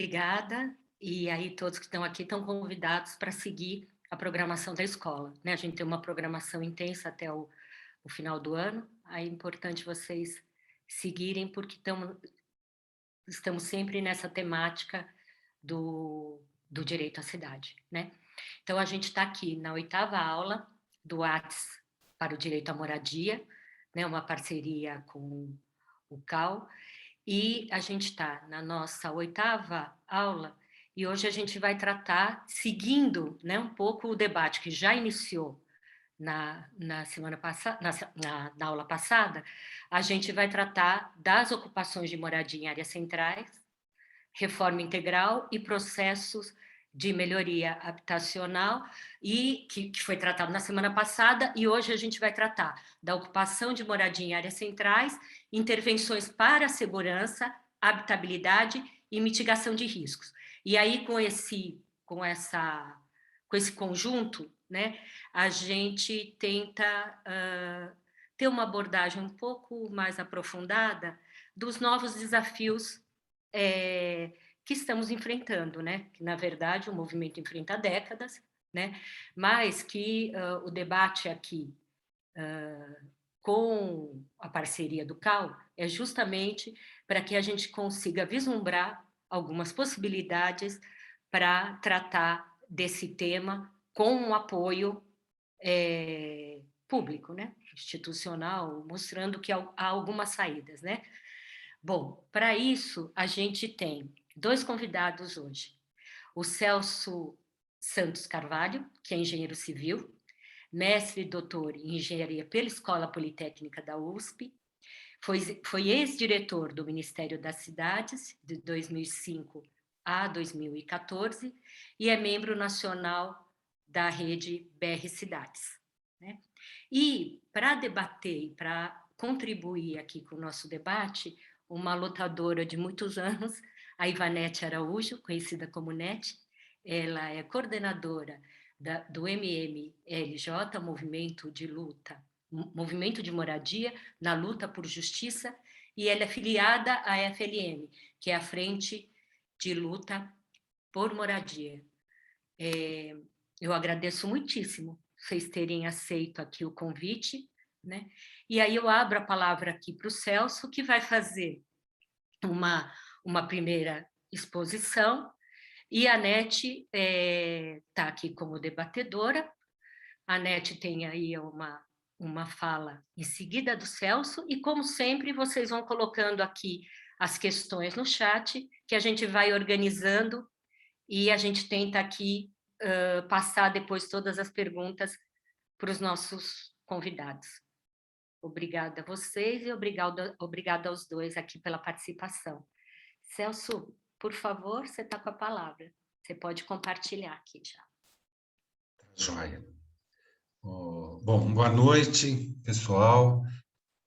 Obrigada. E aí todos que estão aqui estão convidados para seguir a programação da escola, né? A gente tem uma programação intensa até o final do ano, aí é importante vocês seguirem, porque estamos sempre nessa temática do direito à cidade, né? Então, a gente está aqui na 8ª aula do Whats para o Direito à Moradia, né? Uma parceria com o CAU, e a gente está na nossa 8ª aula, e hoje a gente vai tratar, seguindo, né, um pouco o debate que já iniciou na semana passada, na aula passada, a gente vai tratar das ocupações de moradia em áreas centrais, reforma integral e processos de melhoria habitacional, e que foi tratado na semana passada, e hoje a gente vai tratar da ocupação de moradia em áreas centrais, intervenções para a segurança, habitabilidade e mitigação de riscos. E aí, com esse conjunto, né, a gente tenta ter uma abordagem um pouco mais aprofundada dos novos desafios que estamos enfrentando, né? Que, na verdade, o movimento enfrenta décadas, né? Mas que o debate aqui com a parceria do CAU é justamente para que a gente consiga vislumbrar algumas possibilidades para tratar desse tema com um apoio público, né? Institucional, mostrando que há algumas saídas, né? Bom, para isso, a gente tem 2 convidados hoje. O Celso Santos Carvalho, que é engenheiro civil, mestre e doutor em engenharia pela Escola Politécnica da USP, foi ex-diretor do Ministério das Cidades, de 2005 a 2014, e é membro nacional da rede BR Cidades, né? E, para debater e para contribuir aqui com o nosso debate, uma lutadora de muitos anos, a Ivanete Araújo, conhecida como NET, ela é coordenadora do MMLJ, Movimento de Moradia na Luta por Justiça, e ela é filiada à FLM, que é a Frente de Luta por Moradia. Eu agradeço muitíssimo vocês terem aceito aqui o convite, né? E aí eu abro a palavra aqui para o Celso, que vai fazer uma primeira exposição, e a NET está aqui como debatedora. A NET tem aí uma fala em seguida do Celso, e, como sempre, vocês vão colocando aqui as questões no chat, que a gente vai organizando, e a gente tenta aqui passar depois todas as perguntas para os nossos convidados. Obrigada a vocês e obrigada aos dois aqui pela participação. Celso, por favor, você está com a palavra. Você pode compartilhar aqui já. Joia. Bom, boa noite, pessoal.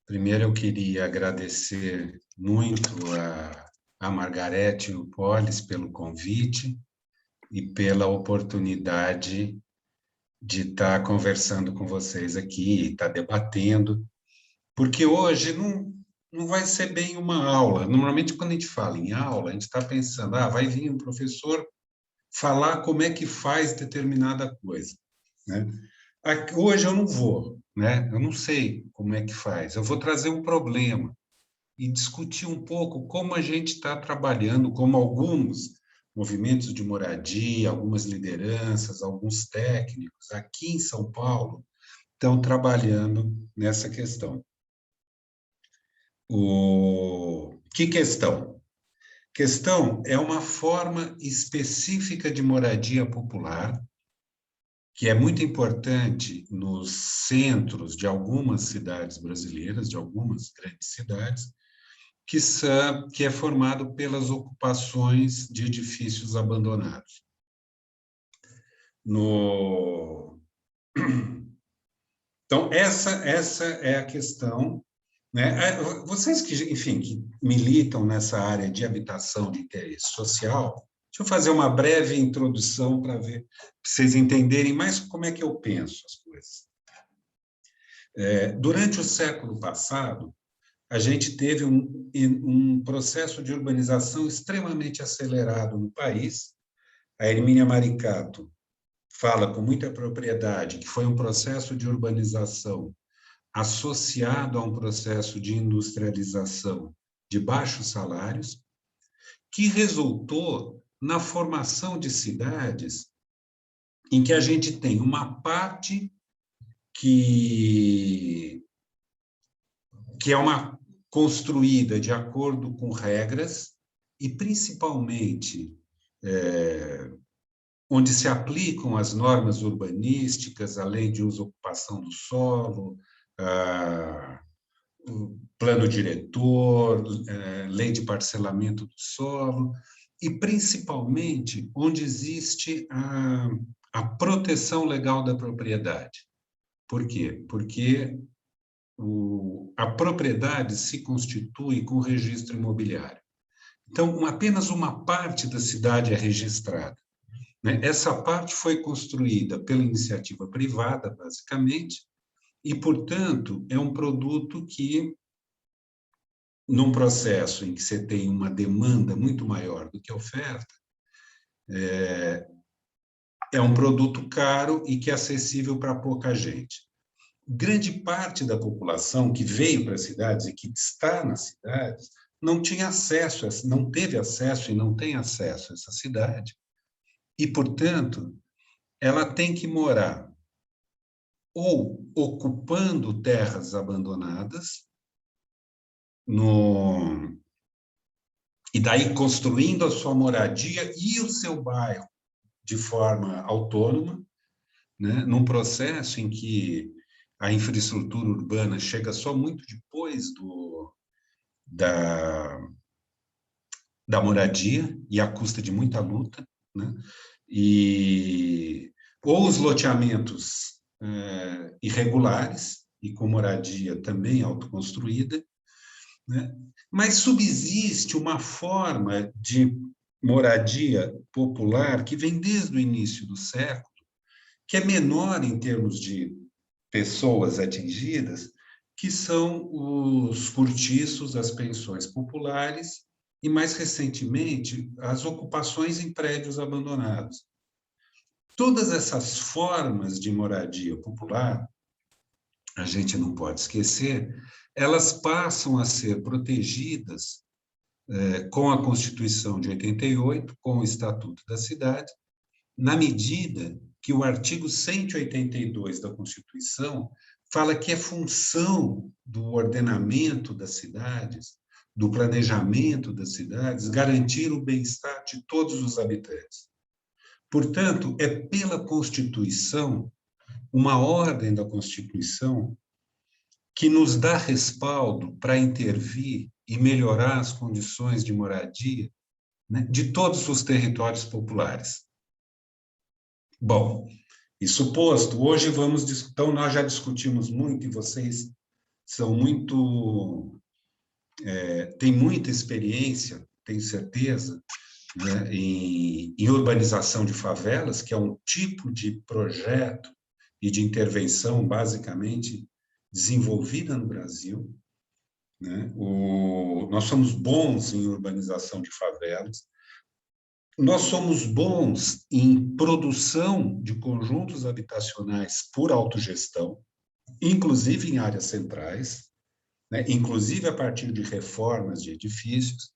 Primeiro eu queria agradecer muito a Margarete e o Polis pelo convite e pela oportunidade de estar conversando com vocês aqui, estar debatendo, porque hoje não vai ser bem uma aula. Normalmente, quando a gente fala em aula, a gente está pensando, vai vir um professor falar como é que faz determinada coisa, né? Hoje eu não vou, né? Eu não sei como é que faz. Eu vou trazer um problema e discutir um pouco como a gente está trabalhando, como alguns movimentos de moradia, algumas lideranças, alguns técnicos aqui em São Paulo estão trabalhando nessa questão. Que questão? Questão é uma forma específica de moradia popular, que é muito importante nos centros de algumas cidades brasileiras, de algumas grandes cidades, que é formado pelas ocupações de edifícios abandonados. Então, essa é a questão, né? Vocês que, enfim, que militam nessa área de habitação de interesse social, deixa eu fazer uma breve introdução para vocês entenderem mais como é que eu penso as coisas. Durante o século passado, a gente teve um processo de urbanização extremamente acelerado no país. A Hermínia Maricato fala com muita propriedade que foi um processo de urbanização associado a um processo de industrialização de baixos salários, que resultou na formação de cidades em que a gente tem uma parte que é uma construída de acordo com regras e, principalmente, onde se aplicam as normas urbanísticas, a lei de uso e ocupação do solo, o plano diretor, lei de parcelamento do solo, e, principalmente, onde existe a proteção legal da propriedade. Por quê? Porque a propriedade se constitui com registro imobiliário. Então, apenas uma parte da cidade é registrada, né? Essa parte foi construída pela iniciativa privada, basicamente, e, portanto, é um produto que, num processo em que você tem uma demanda muito maior do que a oferta, é um produto caro e que é acessível para pouca gente. Grande parte da população que veio para as cidades e que está nas cidades não tinha acesso, não teve acesso e não tem acesso a essa cidade. E, portanto, ela tem que morar ou ocupando terras abandonadas, e daí construindo a sua moradia e o seu bairro de forma autônoma, né, num processo em que a infraestrutura urbana chega só muito depois da moradia e à custa de muita luta, né? Ou os loteamentos irregulares e com moradia também autoconstruída, né? Mas subsiste uma forma de moradia popular que vem desde o início do século, que é menor em termos de pessoas atingidas, que são os cortiços, as pensões populares e, mais recentemente, as ocupações em prédios abandonados. Todas essas formas de moradia popular, a gente não pode esquecer, elas passam a ser protegidas com a Constituição de 88, com o Estatuto da Cidade, na medida que o artigo 182 da Constituição fala que é função do ordenamento das cidades, do planejamento das cidades, garantir o bem-estar de todos os habitantes. Portanto, é pela Constituição, uma ordem da Constituição, que nos dá respaldo para intervir e melhorar as condições de moradia, né, de todos os territórios populares. Bom, isso posto, hoje então nós já discutimos muito, e vocês são têm muita experiência, tenho certeza, né, em urbanização de favelas, que é um tipo de projeto e de intervenção basicamente desenvolvida no Brasil, né? Nós somos bons em urbanização de favelas, nós somos bons em produção de conjuntos habitacionais por autogestão, inclusive em áreas centrais, né? Inclusive a partir de reformas de edifícios,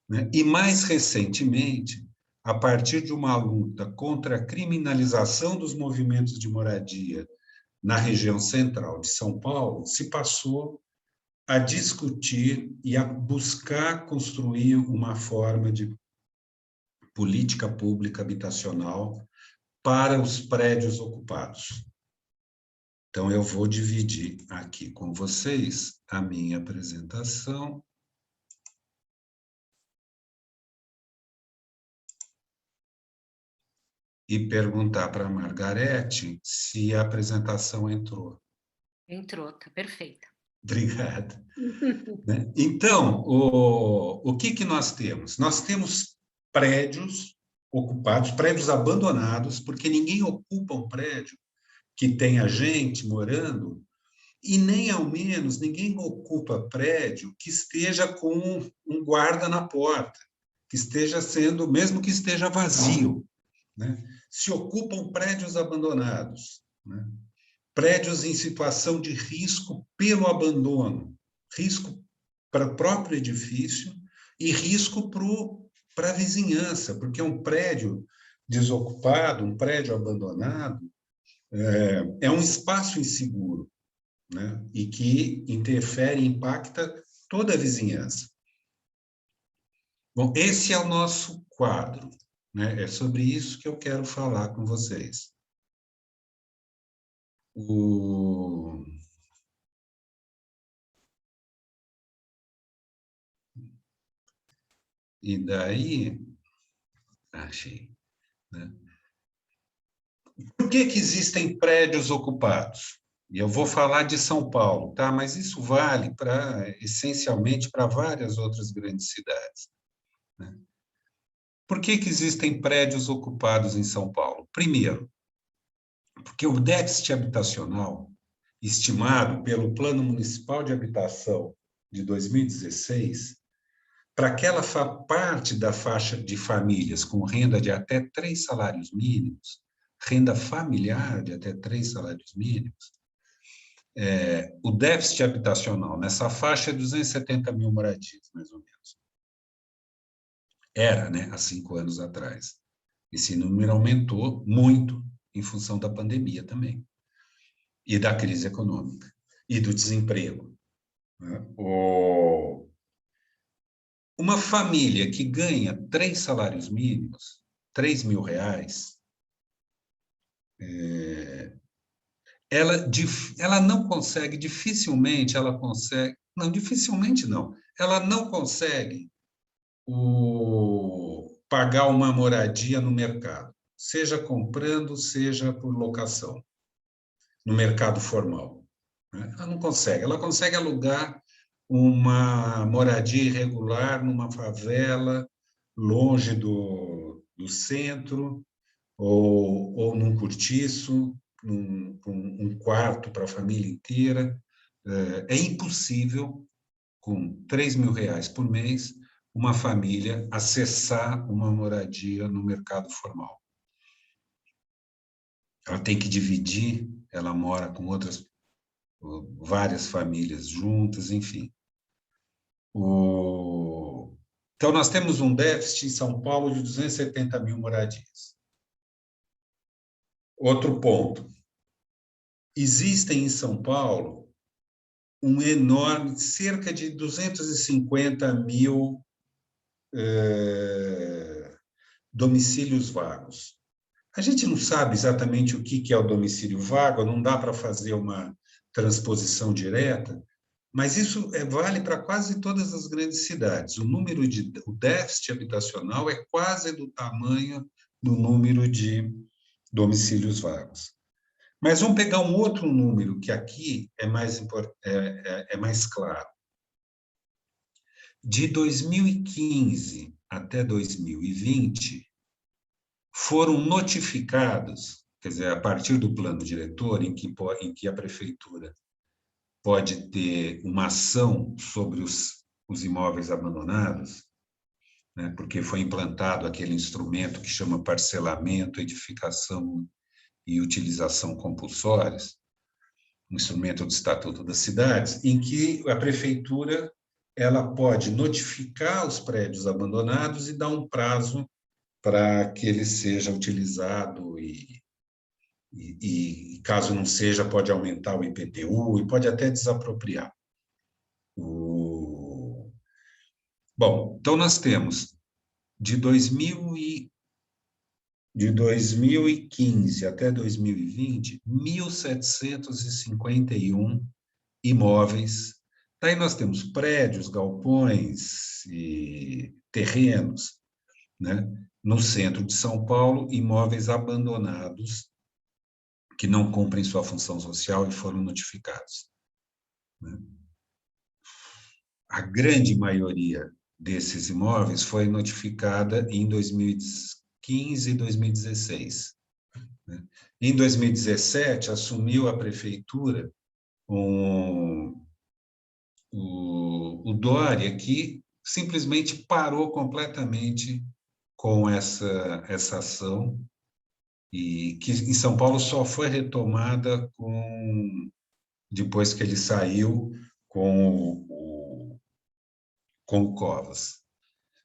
né? E, mais recentemente, a partir de uma luta contra a criminalização dos movimentos de moradia na região central de São Paulo, se passou a discutir e a buscar construir uma forma de política pública habitacional para os prédios ocupados. Então, eu vou dividir aqui com vocês a minha apresentação. E perguntar para a Margarete se a apresentação entrou. Entrou, está perfeita. Obrigado. Então, o que nós temos? Nós temos prédios ocupados, prédios abandonados, porque ninguém ocupa um prédio que tenha gente morando E nem ao menos ninguém ocupa prédio que esteja com um guarda na porta, que esteja sendo, mesmo que esteja vazio, né? Se ocupam prédios abandonados, né? Prédios em situação de risco pelo abandono, risco para o próprio edifício e risco para a vizinhança, porque um prédio desocupado, um prédio abandonado, é um espaço inseguro, né? E que interfere e impacta toda a vizinhança. Bom, esse é o nosso quadro, né? É sobre isso que eu quero falar com vocês. E daí, achei, né? Por que existem prédios ocupados? E eu vou falar de São Paulo, tá? Mas isso vale essencialmente para várias outras grandes cidades, né? Por que existem prédios ocupados em São Paulo? Primeiro, porque o déficit habitacional, estimado pelo Plano Municipal de Habitação de 2016, para aquela parte da faixa de famílias com renda de até 3 salários mínimos, renda familiar de até 3 salários mínimos, o déficit habitacional nessa faixa é 270 mil moradias, mais ou menos. Era, né, há 5 anos atrás. Esse número aumentou muito em função da pandemia também, e da crise econômica, e do desemprego, né? Uma família que ganha 3 salários mínimos, 3 mil reais, ela não consegue, dificilmente ela consegue, não, dificilmente não, ela não consegue pagar uma moradia no mercado, seja comprando, seja por locação, no mercado formal, né? Ela não consegue, ela consegue alugar uma moradia irregular numa favela, longe do centro, ou num cortiço, um quarto para a família inteira. É impossível, com 3 mil reais por mês, uma família acessar uma moradia no mercado formal. Ela tem que dividir, ela mora com várias famílias juntas, enfim. Então, nós temos um déficit em São Paulo de 270 mil moradias. Outro ponto. Existem em São Paulo um enorme, cerca de 250 mil domicílios vagos. A gente não sabe exatamente o que é o domicílio vago, não dá para fazer uma transposição direta, mas isso vale para quase todas as grandes cidades. O déficit habitacional é quase do tamanho do número de domicílios vagos. Mas vamos pegar um outro número que aqui é mais claro. De 2015 até 2020, foram notificados, quer dizer, a partir do plano diretor, em que a prefeitura pode ter uma ação sobre os imóveis abandonados, né, porque foi implantado aquele instrumento que chama parcelamento, edificação e utilização compulsórias, um instrumento do Estatuto das Cidades, em que a prefeitura ela pode notificar os prédios abandonados e dar um prazo para que ele seja utilizado e, caso não seja, pode aumentar o IPTU e pode até desapropriar. Bom, então nós temos de 2015 até 2020, 1.751 imóveis. Daí nós temos prédios, galpões e terrenos, né, no centro de São Paulo, imóveis abandonados que não cumprem sua função social e foram notificados, né? A grande maioria desses imóveis foi notificada em 2015 e 2016. Né? Em 2017, assumiu a prefeitura o Dória, que simplesmente parou completamente com essa ação, e que em São Paulo só foi retomada depois que ele saiu com o Covas.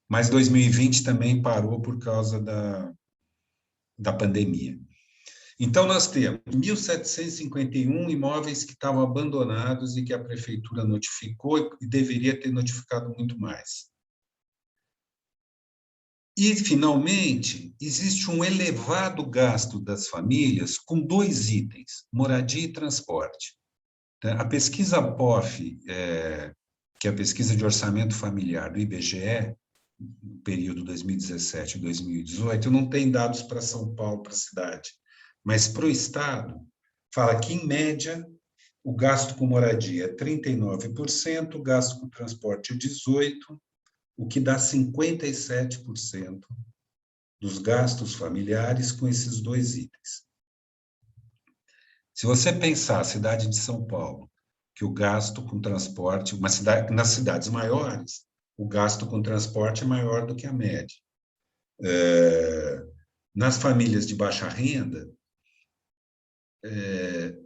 Mas 2020 também parou por causa da pandemia. Então, nós temos 1.751 imóveis que estavam abandonados e que a prefeitura notificou e deveria ter notificado muito mais. E, finalmente, existe um elevado gasto das famílias com 2 itens, moradia e transporte. A pesquisa POF, que é a pesquisa de orçamento familiar do IBGE, no período 2017 e 2018, não tem dados para São Paulo, para a cidade, mas para o Estado, fala que, em média, o gasto com moradia é 39%, o gasto com transporte é 18%, o que dá 57% dos gastos familiares com esses 2 itens. Se você pensar a cidade de São Paulo, que o gasto com transporte, nas cidades maiores, o gasto com transporte é maior do que a média. Nas famílias de baixa renda,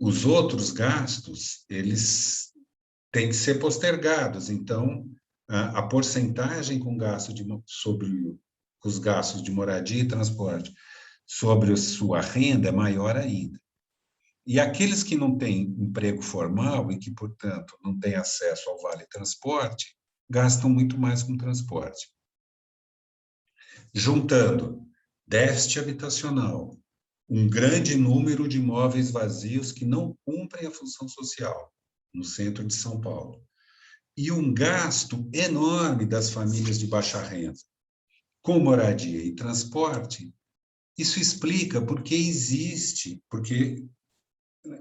os outros gastos, eles têm que ser postergados. Então, a porcentagem sobre os gastos de moradia e transporte sobre a sua renda é maior ainda. E aqueles que não têm emprego formal e que, portanto, não têm acesso ao Vale Transporte, gastam muito mais com transporte. Juntando déficit habitacional, um grande número de imóveis vazios que não cumprem a função social no centro de São Paulo, e um gasto enorme das famílias de baixa renda com moradia e transporte, isso explica porque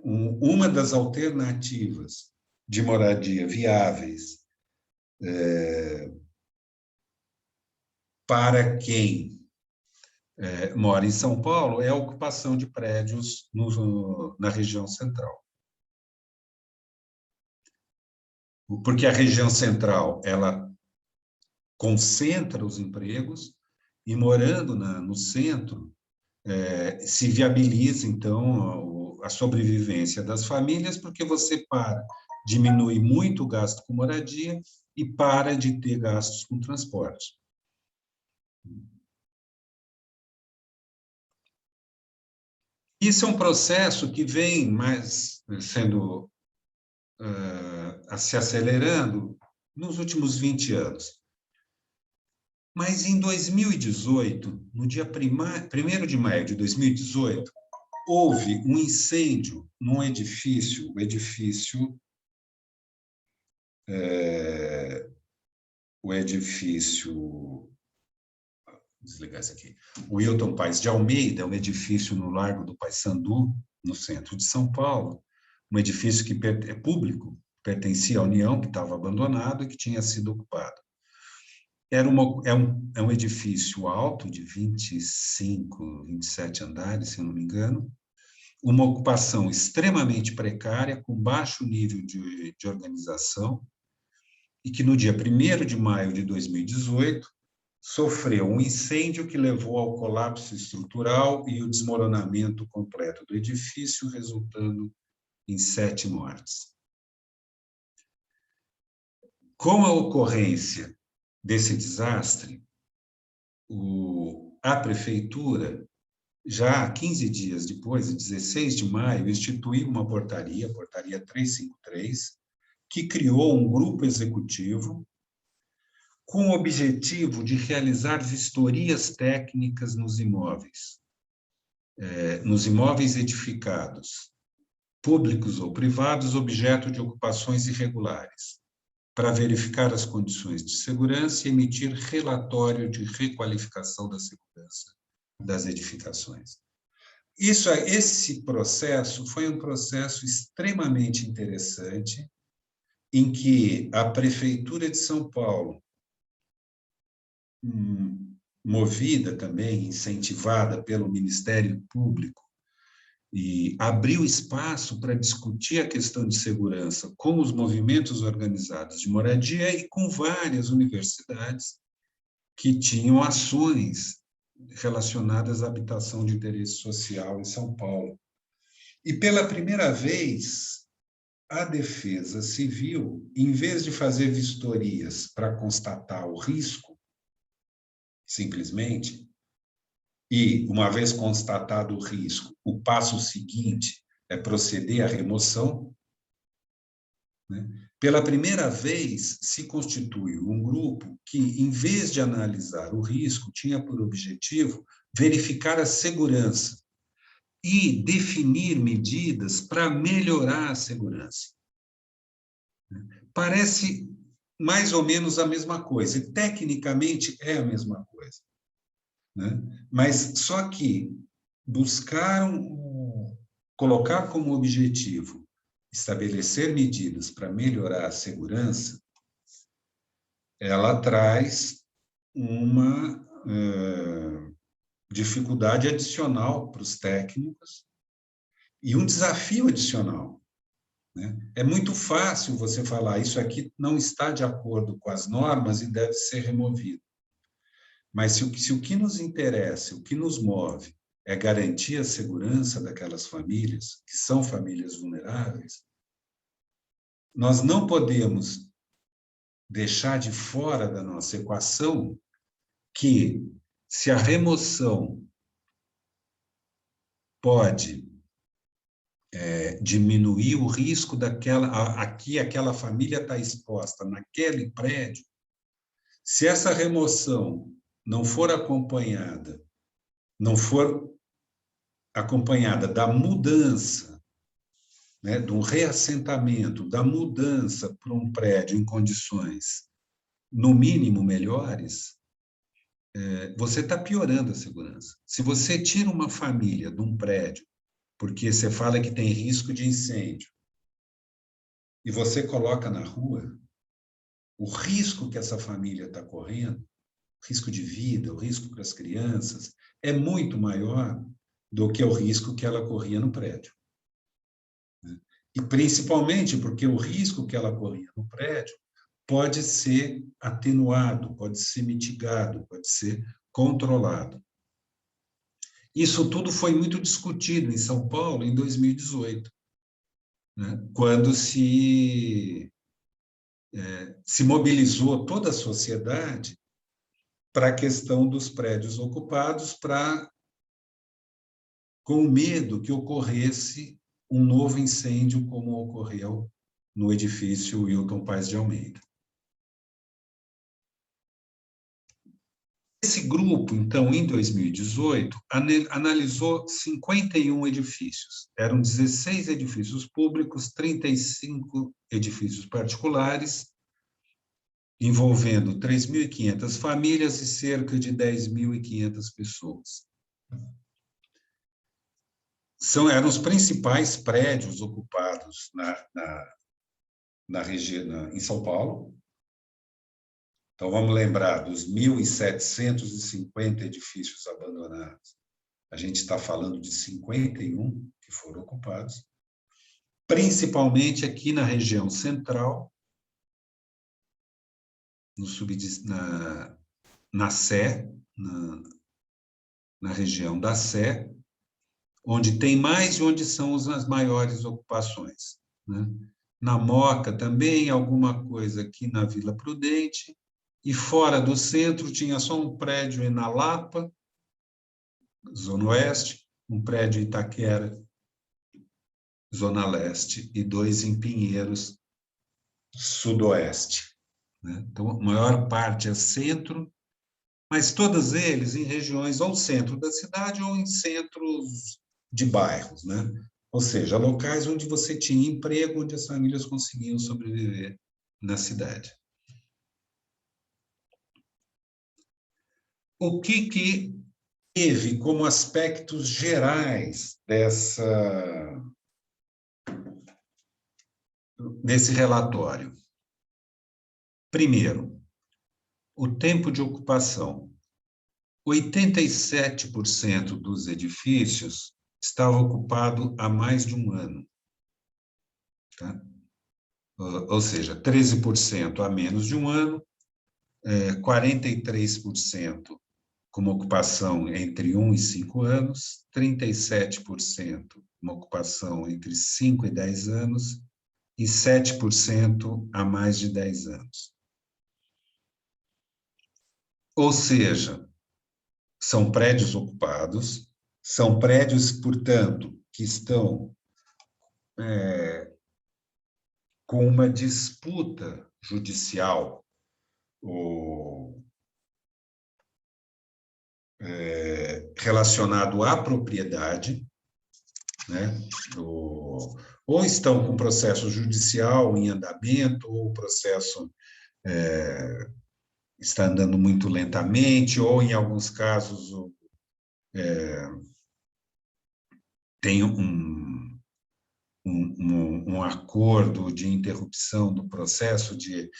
uma das alternativas de moradia viáveis para quem mora em São Paulo é a ocupação de prédios na região central. Porque a região central, ela concentra os empregos e, morando no centro, se viabiliza, então, a sobrevivência das famílias, porque você diminui muito o gasto com moradia e para de ter gastos com transporte. Isso é um processo que vem se acelerando nos últimos 20 anos. Mas em 2018, no dia 1º de maio de 2018, houve um incêndio num edifício, vou desligar isso aqui, o Hilton Paes de Almeida, um edifício no Largo do Paissandu, no centro de São Paulo, um edifício que é público, pertencia à União, que estava abandonado e que tinha sido ocupado. É um edifício alto, de 25, 27 andares, se eu não me engano, uma ocupação extremamente precária, com baixo nível de organização, e que no dia 1º de maio de 2018 sofreu um incêndio que levou ao colapso estrutural e o desmoronamento completo do edifício, resultando em 7 mortes. Com a ocorrência desse desastre, a prefeitura, já 15 dias depois, em 16 de maio, instituiu uma portaria, a portaria 353, que criou um grupo executivo com o objetivo de realizar vistorias técnicas nos imóveis edificados, públicos ou privados, objeto de ocupações irregulares, para verificar as condições de segurança e emitir relatório de requalificação da segurança das edificações. Esse processo foi um processo extremamente interessante, em que a Prefeitura de São Paulo, movida também, incentivada pelo Ministério Público, e abriu espaço para discutir a questão de segurança com os movimentos organizados de moradia e com várias universidades que tinham ações relacionadas à habitação de interesse social em São Paulo. E, pela primeira vez, a Defesa Civil, em vez de fazer vistorias para constatar o risco, simplesmente, e, uma vez constatado o risco, o passo seguinte é proceder à remoção, né? Pela primeira vez, se constitui um grupo que, em vez de analisar o risco, tinha por objetivo verificar a segurança e definir medidas para melhorar a segurança. Parece mais ou menos a mesma coisa, e tecnicamente é a mesma coisa, né? Mas só que buscaram colocar como objetivo estabelecer medidas para melhorar a segurança, ela traz uma dificuldade adicional para os técnicos e um desafio adicional, né? É muito fácil você falar, isso aqui não está de acordo com as normas e deve ser removido. Mas se o que nos interessa, o que nos move, é garantir a segurança daquelas famílias, que são famílias vulneráveis, nós não podemos deixar de fora da nossa equação que, se a remoção pode diminuir o risco aquela família está exposta naquele prédio, se essa remoção não for acompanhada da mudança, né, de um reassentamento, da mudança para um prédio em condições, no mínimo, melhores, você está piorando a segurança. Se você tira uma família de um prédio, porque você fala que tem risco de incêndio, e você coloca na rua, o risco que essa família está correndo, o risco de vida, o risco para as crianças, é muito maior do que o risco que ela corria no prédio. E principalmente porque o risco que ela corria no prédio pode ser atenuado, pode ser mitigado, pode ser controlado. Isso tudo foi muito discutido em São Paulo em 2018, né, quando se mobilizou toda a sociedade para a questão dos prédios ocupados, com medo que ocorresse um novo incêndio, como ocorreu no edifício Wilton Paes de Almeida. Esse grupo, então, em 2018, analisou 51 edifícios. Eram 16 edifícios públicos, 35 edifícios particulares, envolvendo 3.500 famílias e cerca de 10.500 pessoas. Eram os principais prédios ocupados na região, em São Paulo. Então, vamos lembrar dos 1.750 edifícios abandonados. A gente está falando de 51 que foram ocupados, principalmente aqui na região central, na Sé, na região da Sé, onde tem mais e onde são as maiores ocupações, né? Na Moca também, alguma coisa aqui na Vila Prudente, e fora do centro tinha só um prédio na Lapa, Zona Oeste, um prédio em Itaquera, Zona Leste, e 2 em Pinheiros, Sudoeste, né? Então, a maior parte é centro, mas todos eles em regiões ou centro da cidade ou em centros de bairros, né? Ou seja, locais onde você tinha emprego, onde as famílias conseguiam sobreviver na cidade. O que teve como aspectos gerais desse relatório? Primeiro, o tempo de ocupação. 87% dos edifícios estava ocupado há mais de um ano. Tá? Ou seja, 13% há menos de um ano, 43% com uma ocupação entre 1 e 5 anos, 37% uma ocupação entre 5 e 10 anos e 7% há mais de 10 anos. Ou seja, são prédios ocupados, são prédios, portanto, que estão com uma disputa judicial relacionado à propriedade, né? Ou estão com processo judicial em andamento, ou o processo está andando muito lentamente, ou, em alguns casos, tem um acordo de interrupção do processo, de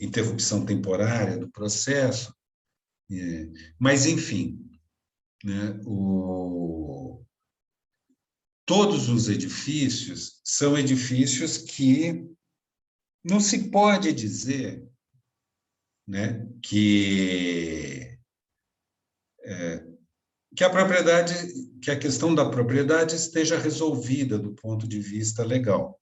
interrupção temporária do processo. Mas, enfim, né, todos os edifícios são edifícios que não se pode dizer, né, que a propriedade, que a questão da propriedade esteja resolvida do ponto de vista legal,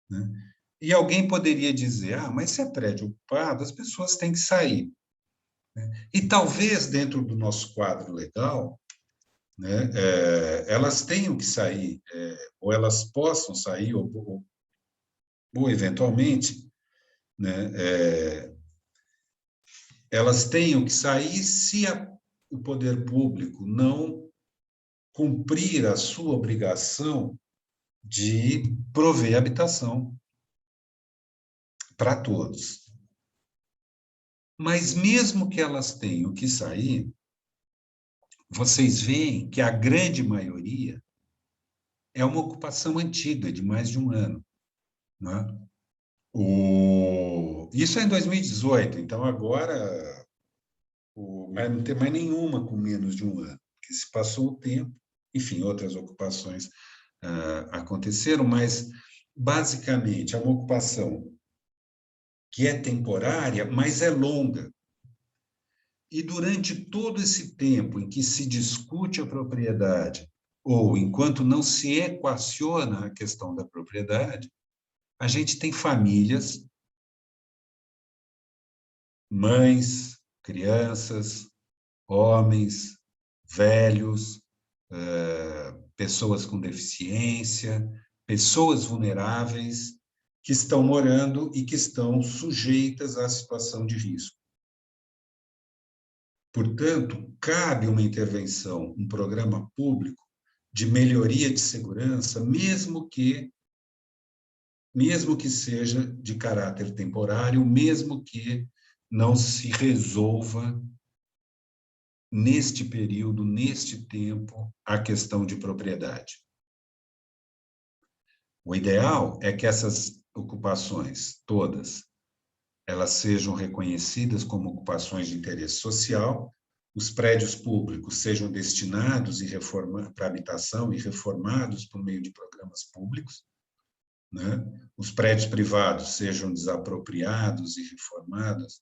né? E alguém poderia dizer, mas se é prédio ocupado, as pessoas têm que sair, né? E talvez dentro do nosso quadro legal, né, elas tenham que sair, ou elas possam sair, ou eventualmente, né, elas tenham que sair se o poder público não cumprir a sua obrigação de prover habitação para todos. Mas mesmo que elas tenham que sair, vocês veem que a grande maioria é uma ocupação antiga, de mais de um ano, né? Isso é em 2018, então agora não tem mais nenhuma com menos de um ano, porque se passou o tempo, enfim, outras ocupações aconteceram, mas basicamente é uma ocupação que é temporária, mas é longa. E durante todo esse tempo em que se discute a propriedade, ou enquanto não se equaciona a questão da propriedade, a gente tem famílias, mães, crianças, homens, velhos, pessoas com deficiência, pessoas vulneráveis, que estão morando e que estão sujeitas à situação de risco. Portanto, cabe uma intervenção, um programa público de melhoria de segurança, mesmo que seja de caráter temporário, mesmo que não se resolva neste período, neste tempo, a questão de propriedade. O ideal é que essas ocupações todas elas sejam reconhecidas como ocupações de interesse social, os prédios públicos sejam destinados para habitação e reformados por meio de programas públicos, né? Os prédios privados sejam desapropriados e reformados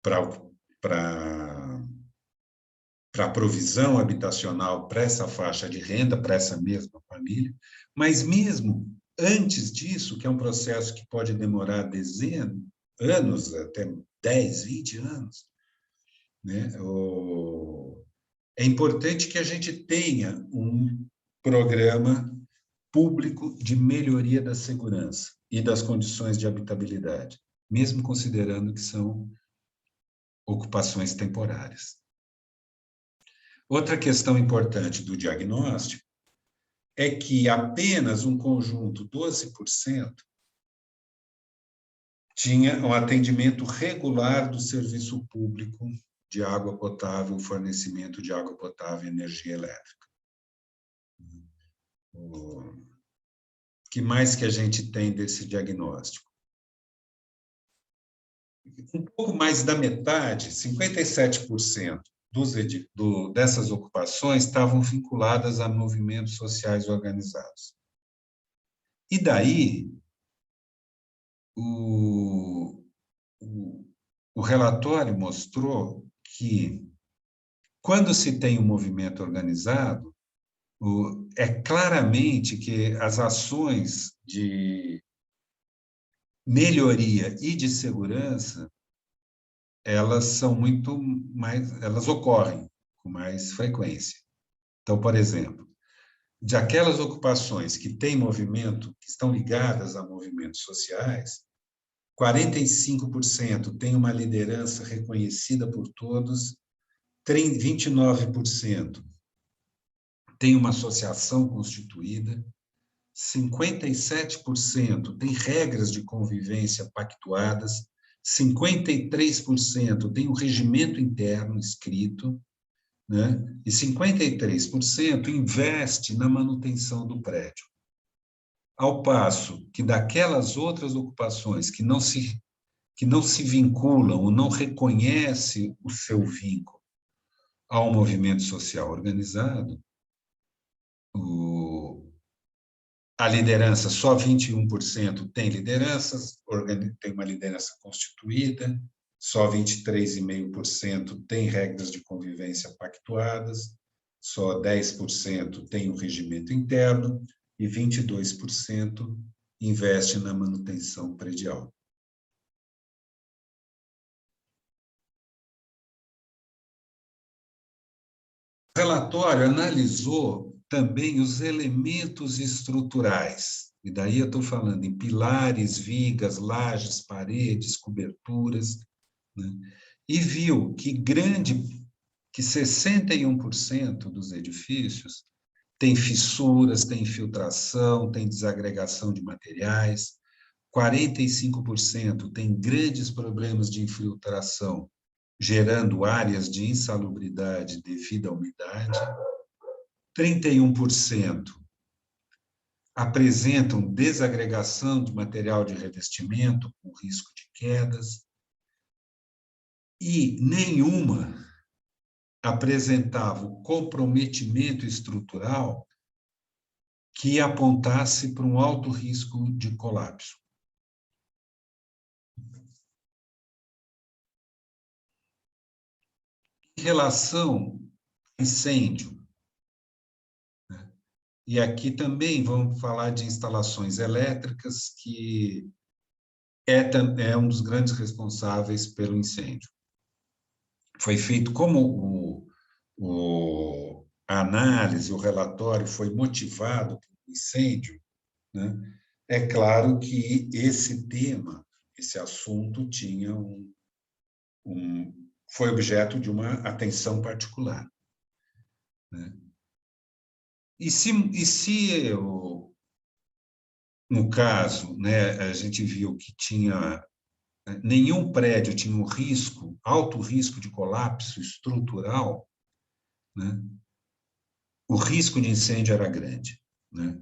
para provisão habitacional para essa faixa de renda, para essa mesma família, mas mesmo antes disso, que é um processo que pode demorar dezenas, anos, até 10, 20 anos, né? É importante que a gente tenha um programa público de melhoria da segurança e das condições de habitabilidade, mesmo considerando que são ocupações temporárias. Outra questão importante do diagnóstico é que apenas um conjunto, 12%, tinha um atendimento regular do serviço público de água potável, fornecimento de água potável e energia elétrica. O que mais que a gente tem desse diagnóstico? um pouco mais da metade, 57% dessas ocupações estavam vinculadas a movimentos sociais organizados. E daí, o relatório mostrou que, quando se tem um movimento organizado, é claramente que as ações de melhoria e de segurança, elas são muito mais, elas ocorrem com mais frequência. Então, por exemplo, de aquelas ocupações que têm movimento, que estão ligadas a movimentos sociais, 45% têm uma liderança reconhecida por todos, 29% têm uma associação constituída, 57% têm regras de convivência pactuadas, 53% têm um regimento interno escrito, né? E 53% investe na manutenção do prédio. Ao passo que daquelas outras ocupações que não se vinculam ou não reconhecem o seu vínculo ao movimento social organizado, a liderança, só 21% tem lideranças, tem uma liderança constituída, só 23,5% tem regras de convivência pactuadas, só 10% tem um regimento interno e 22% investe na manutenção predial. O relatório analisou também os elementos estruturais, e daí eu estou falando em pilares, vigas, lajes, paredes, coberturas, né? E viu que 61% dos edifícios tem fissuras, tem infiltração, tem desagregação de materiais, 45% tem grandes problemas de infiltração, gerando áreas de insalubridade devido à umidade, 31% apresentam desagregação de material de revestimento com risco de quedas, e nenhuma apresentava o comprometimento estrutural que apontasse para um alto risco de colapso. Em relação ao incêndio, e aqui também vamos falar de instalações elétricas, que é um dos grandes responsáveis pelo incêndio. Foi feito, como a análise, o relatório foi motivado pelo incêndio, né? É claro que esse tema, esse assunto, tinha foi objeto de uma atenção particular, né? E se no caso, né, a gente viu que nenhum prédio tinha um alto risco de colapso estrutural, né, o risco de incêndio era grande, né?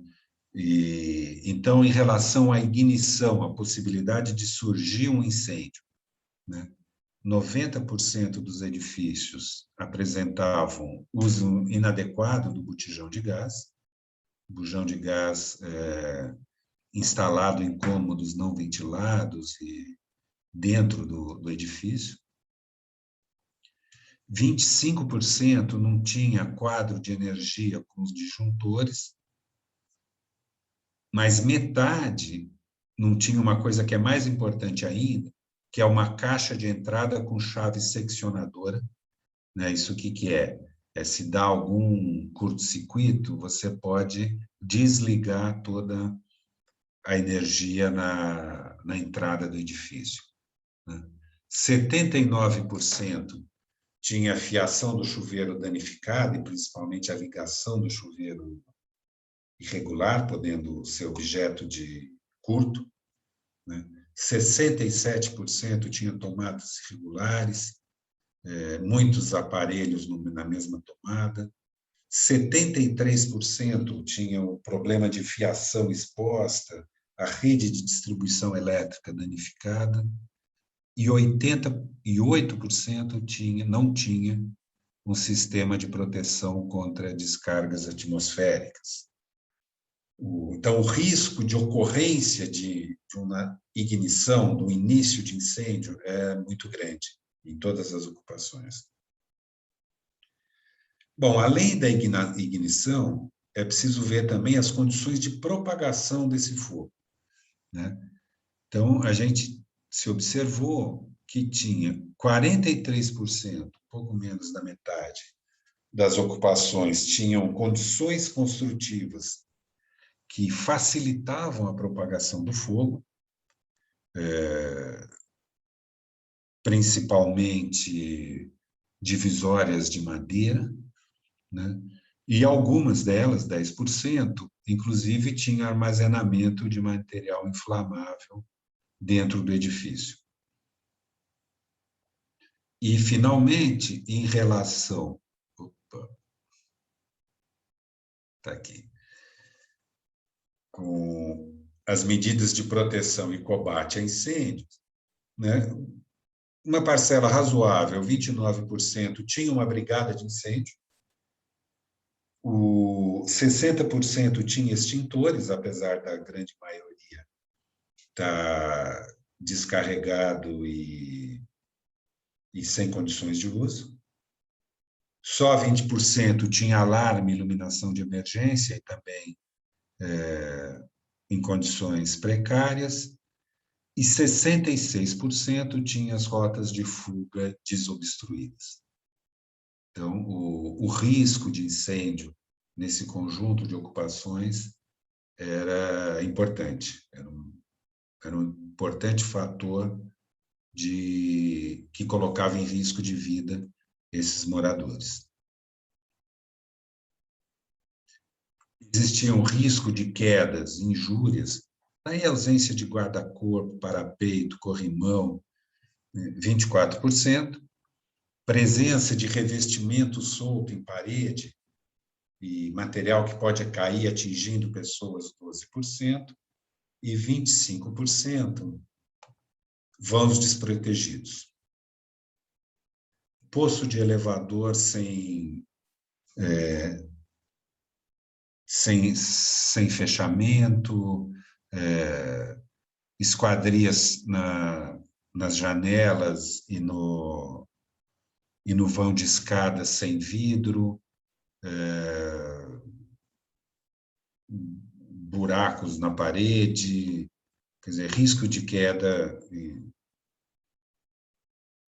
E, então, em relação à ignição, a possibilidade de surgir um incêndio, né, 90% dos edifícios apresentavam uso inadequado do botijão de gás, instalado em cômodos não ventilados e dentro do edifício. 25% não tinha quadro de energia com os disjuntores, mas metade não tinha uma coisa que é mais importante ainda, que é uma caixa de entrada com chave seccionadora, né? Isso o que é? Se dá algum curto-circuito, você pode desligar toda a energia na entrada do edifício, né? 79% tinha a fiação do chuveiro danificada, e principalmente a ligação do chuveiro irregular, podendo ser objeto de curto, né? 67% tinha tomadas irregulares, muitos aparelhos na mesma tomada, 73% tinham problema de fiação exposta, a rede de distribuição elétrica danificada, e 88% não tinha um sistema de proteção contra descargas atmosféricas. Então, o risco de ocorrência de uma ignição, do início de incêndio, é muito grande em todas as ocupações. Bom, além da ignição, é preciso ver também as condições de propagação desse fogo, né? Então, a gente se observou que tinha 43%, pouco menos da metade, das ocupações tinham condições construtivas que facilitavam a propagação do fogo, principalmente divisórias de madeira, né? E algumas delas, 10%, inclusive, tinham armazenamento de material inflamável dentro do edifício. E, finalmente, em relação... Está aqui. Com as medidas de proteção e combate a incêndios, né? Uma parcela razoável, 29%, tinha uma brigada de incêndio, o 60% tinha extintores, apesar da grande maioria estar descarregado e sem condições de uso. Só 20% tinha alarme e iluminação de emergência, e também em condições precárias, e 66% tinha as rotas de fuga desobstruídas. Então, o risco de incêndio nesse conjunto de ocupações era importante, era um importante fator que colocava em risco de vida esses moradores. Existia um risco de quedas, injúrias, aí a ausência de guarda-corpo, parapeito, corrimão, 24%, presença de revestimento solto em parede e material que pode cair atingindo pessoas, 12%, e 25% vãos desprotegidos. Poço de elevador sem fechamento, esquadrias nas janelas e no vão de escada sem vidro, buracos na parede, quer dizer, risco de queda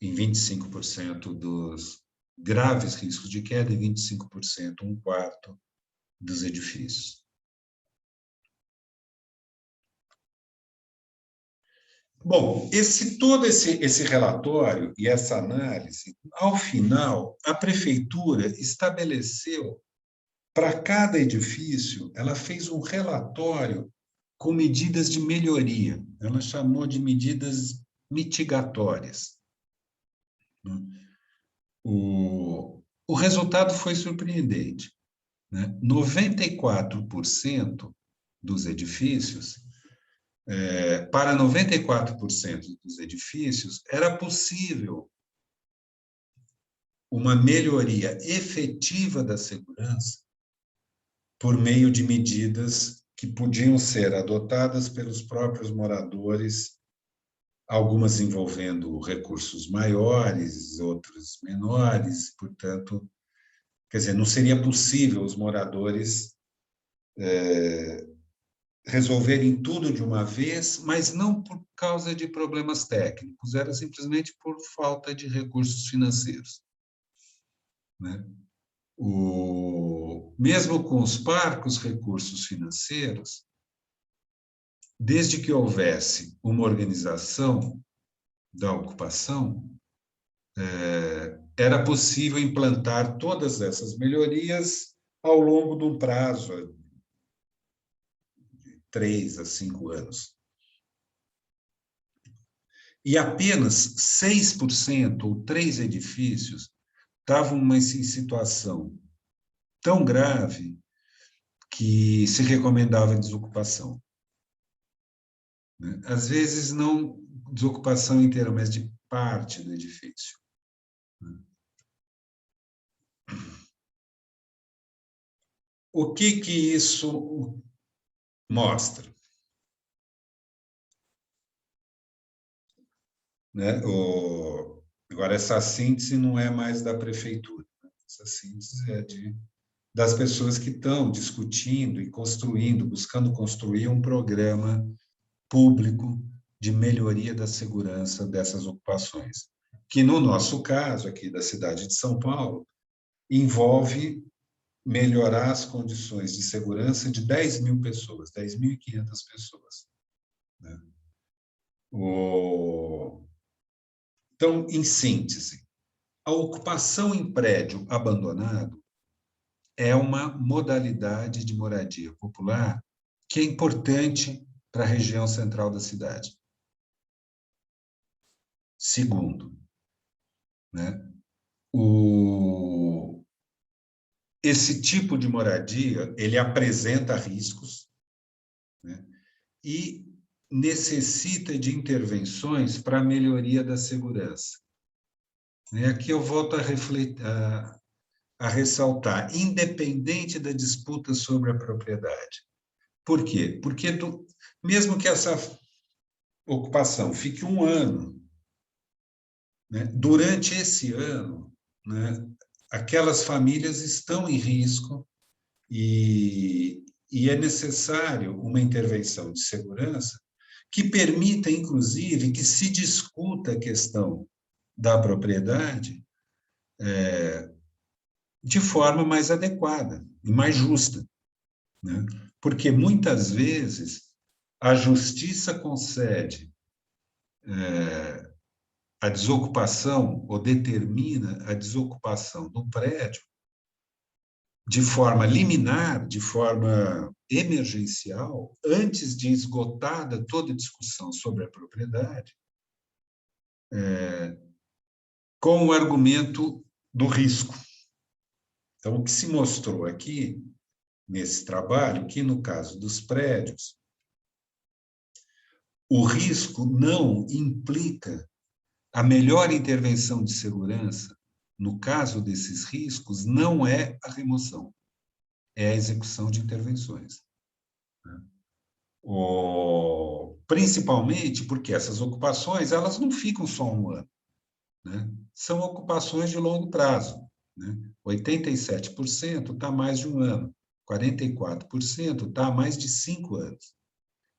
em 25% dos graves riscos de queda, e 25%, um quarto dos edifícios. Bom, todo esse relatório e essa análise, ao final, a prefeitura estabeleceu, para cada edifício, ela fez um relatório com medidas de melhoria. Ela chamou de medidas mitigatórias. O resultado foi surpreendente, né? 94% dos edifícios, para 94% dos edifícios, era possível uma melhoria efetiva da segurança por meio de medidas que podiam ser adotadas pelos próprios moradores, algumas envolvendo recursos maiores, outras menores, portanto, quer dizer, não seria possível os moradores resolverem tudo de uma vez, mas não por causa de problemas técnicos, era simplesmente por falta de recursos financeiros, né? Mesmo com os parcos recursos financeiros, desde que houvesse uma organização da ocupação, era possível implantar todas essas melhorias ao longo de um prazo de 3 a 5 anos. E apenas 6% ou 3 edifícios estavam em situação tão grave que se recomendava desocupação. Às vezes, não desocupação inteira, mas de parte do edifício. O que isso mostra? Né? Agora, essa síntese não é mais da prefeitura. Essa síntese é das pessoas que estão discutindo e construindo, buscando construir um programa público de melhoria da segurança dessas ocupações, que, no nosso caso, aqui da cidade de São Paulo, envolve melhorar as condições de segurança de 10.000 pessoas, 10.500 pessoas. Né? Então, em síntese, a ocupação em prédio abandonado é uma modalidade de moradia popular que é importante para a região central da cidade. Segundo, né, esse tipo de moradia ele apresenta riscos, né, e necessita de intervenções para a melhoria da segurança. Aqui eu volto a ressaltar, independente da disputa sobre a propriedade. Por quê? Porque mesmo que essa ocupação fique um ano, né, durante esse ano, né, aquelas famílias estão em risco e é necessário uma intervenção de segurança que permita, inclusive, que se discuta a questão da propriedade de forma mais adequada e mais justa, né? Porque, muitas vezes, a justiça concede a desocupação ou determina a desocupação do prédio de forma liminar, de forma emergencial, antes de esgotada toda a discussão sobre a propriedade, com o argumento do risco. Então, o que se mostrou aqui, nesse trabalho, que no caso dos prédios, o risco não implica a melhor intervenção de segurança, no caso desses riscos, não é a remoção, é a execução de intervenções. Principalmente porque essas ocupações elas não ficam só um ano, né? São ocupações de longo prazo. Né? 87% está há mais de um ano, 44% está há mais de 5 anos,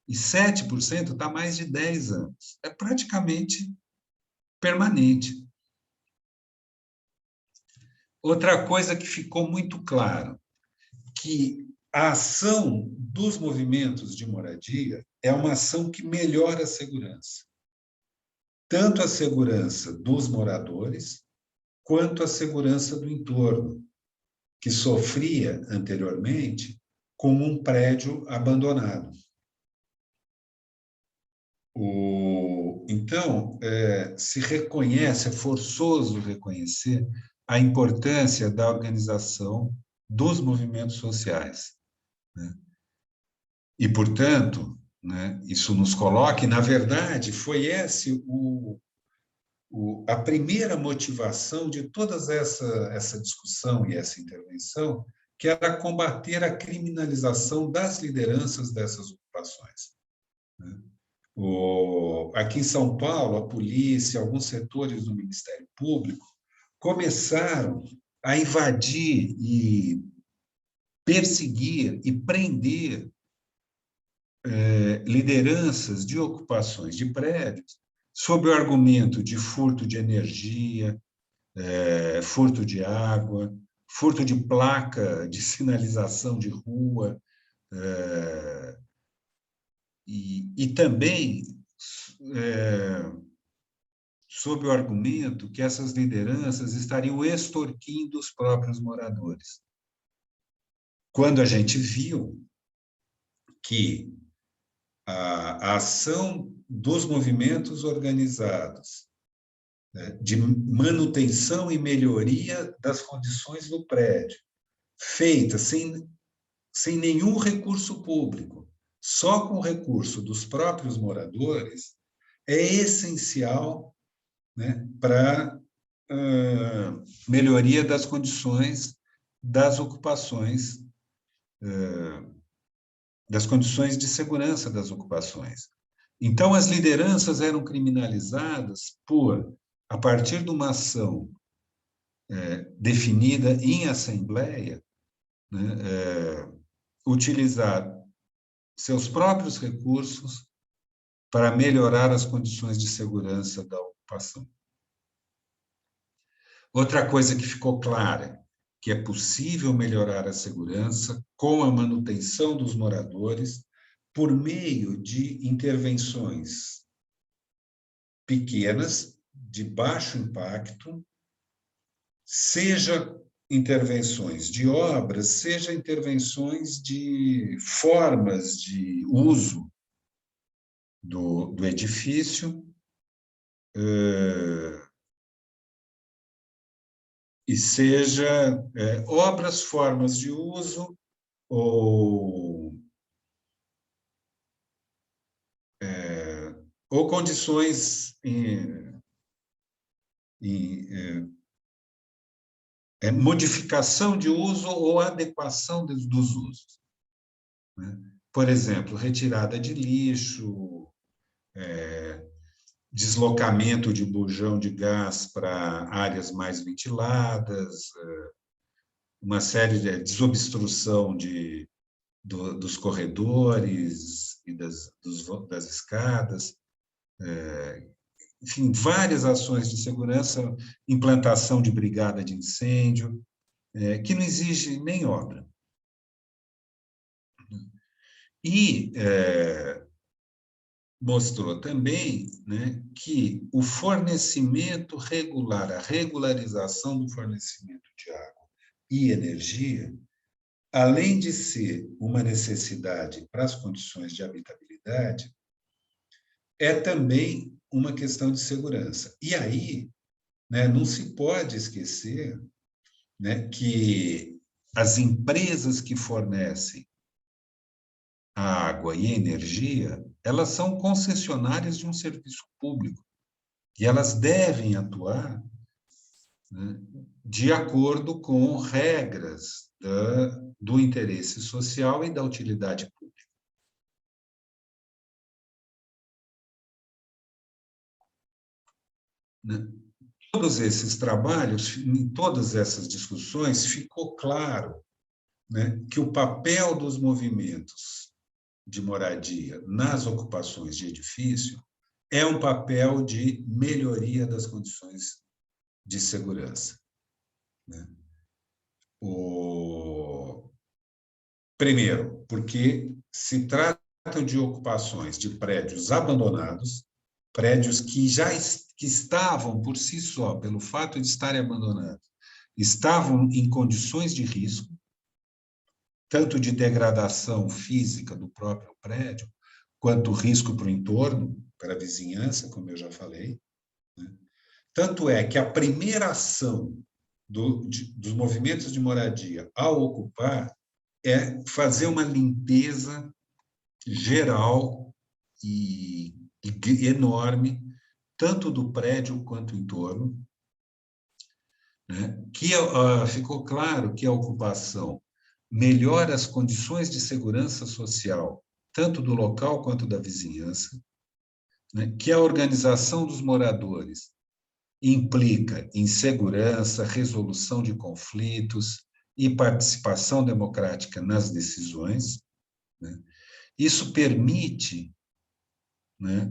e 7% está há mais de 10 anos. É praticamente permanente. Outra coisa que ficou muito claro, que a ação dos movimentos de moradia é uma ação que melhora a segurança. Tanto a segurança dos moradores, quanto a segurança do entorno, que sofria anteriormente com um prédio abandonado. Então, se reconhece, é forçoso reconhecer a importância da organização dos movimentos sociais. Né? E, portanto, né, isso nos coloca, e, na verdade, foi a primeira motivação de toda essa discussão e essa intervenção, que era combater a criminalização das lideranças dessas ocupações. Né? Aqui em São Paulo, a polícia, alguns setores do Ministério Público começaram a invadir e perseguir e prender lideranças de ocupações de prédios sob o argumento de furto de energia, furto de água, furto de placa de sinalização de rua, e também sob o argumento que essas lideranças estariam extorquindo os próprios moradores. Quando a gente viu que a ação dos movimentos organizados, né, de manutenção e melhoria das condições do prédio, feita sem nenhum recurso público, só com o recurso dos próprios moradores, é essencial né, para melhoria das condições das ocupações, das condições de segurança das ocupações. Então, as lideranças eram criminalizadas por, a partir de uma ação definida em assembleia, né, utilizar seus próprios recursos para melhorar as condições de segurança da ocupação. Outra coisa que ficou clara, que é possível melhorar a segurança com a manutenção dos moradores por meio de intervenções pequenas, de baixo impacto, seja intervenções de obras, seja intervenções de formas de uso do edifício, e seja obras, formas de uso ou condições modificação de uso ou adequação dos usos, né? Por exemplo, retirada de lixo, deslocamento de bujão de gás para áreas mais ventiladas, uma série de desobstrução dos corredores e das escadas, enfim, várias ações de segurança, implantação de brigada de incêndio, que não exige nem obra. E mostrou também, né, que o fornecimento regular, a regularização do fornecimento de água e energia, além de ser uma necessidade para as condições de habitabilidade, é também uma questão de segurança. E aí, né, não se pode esquecer, né, que as empresas que fornecem a água e a energia, elas são concessionárias de um serviço público e elas devem atuar, né, de acordo com regras do interesse social e da utilidade pública. Né? Todos esses trabalhos, em todas essas discussões, ficou claro, né, que o papel dos movimentos de moradia nas ocupações de edifício é um papel de melhoria das condições de segurança, né? Primeiro, porque se tratam de ocupações de prédios abandonados, prédios que estavam por si só, pelo fato de estarem abandonados, estavam em condições de risco, tanto de degradação física do próprio prédio, quanto risco para o entorno, para a vizinhança, como eu já falei, né? Tanto é que a primeira ação dos movimentos de moradia ao ocupar é fazer uma limpeza geral e enorme, tanto do prédio quanto do entorno, né? Que ficou claro que a ocupação melhora as condições de segurança social, tanto do local quanto da vizinhança, né? Que a organização dos moradores implica em segurança, resolução de conflitos e participação democrática nas decisões, né? Isso permite, né,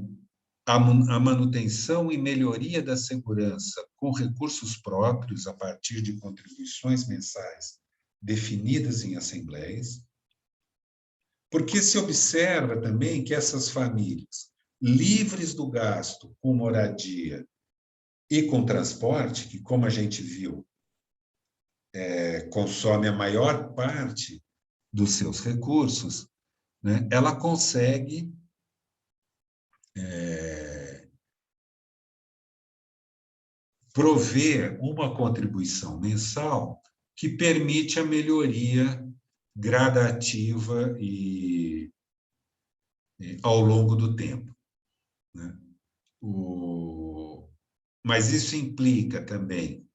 a manutenção e melhoria da segurança com recursos próprios a partir de contribuições mensais definidas em assembleias, porque se observa também que essas famílias, livres do gasto com moradia e com transporte, que, como a gente viu, consome a maior parte dos seus recursos, né, ela consegue prover uma contribuição mensal que permite a melhoria gradativa e ao longo do tempo, né? mas isso implica também,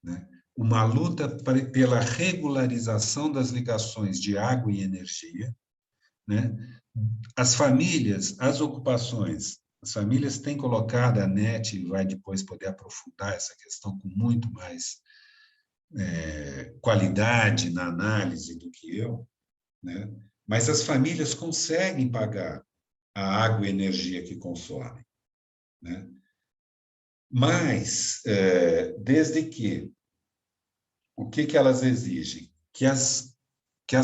né, uma luta pela regularização das ligações de água e energia, né? As famílias, as ocupações, as famílias têm colocado, a NET vai depois poder aprofundar essa questão com muito mais qualidade na análise do que eu, né? Mas as famílias conseguem pagar a água e energia que consomem, né? Mas, desde que, o que elas exigem? Que as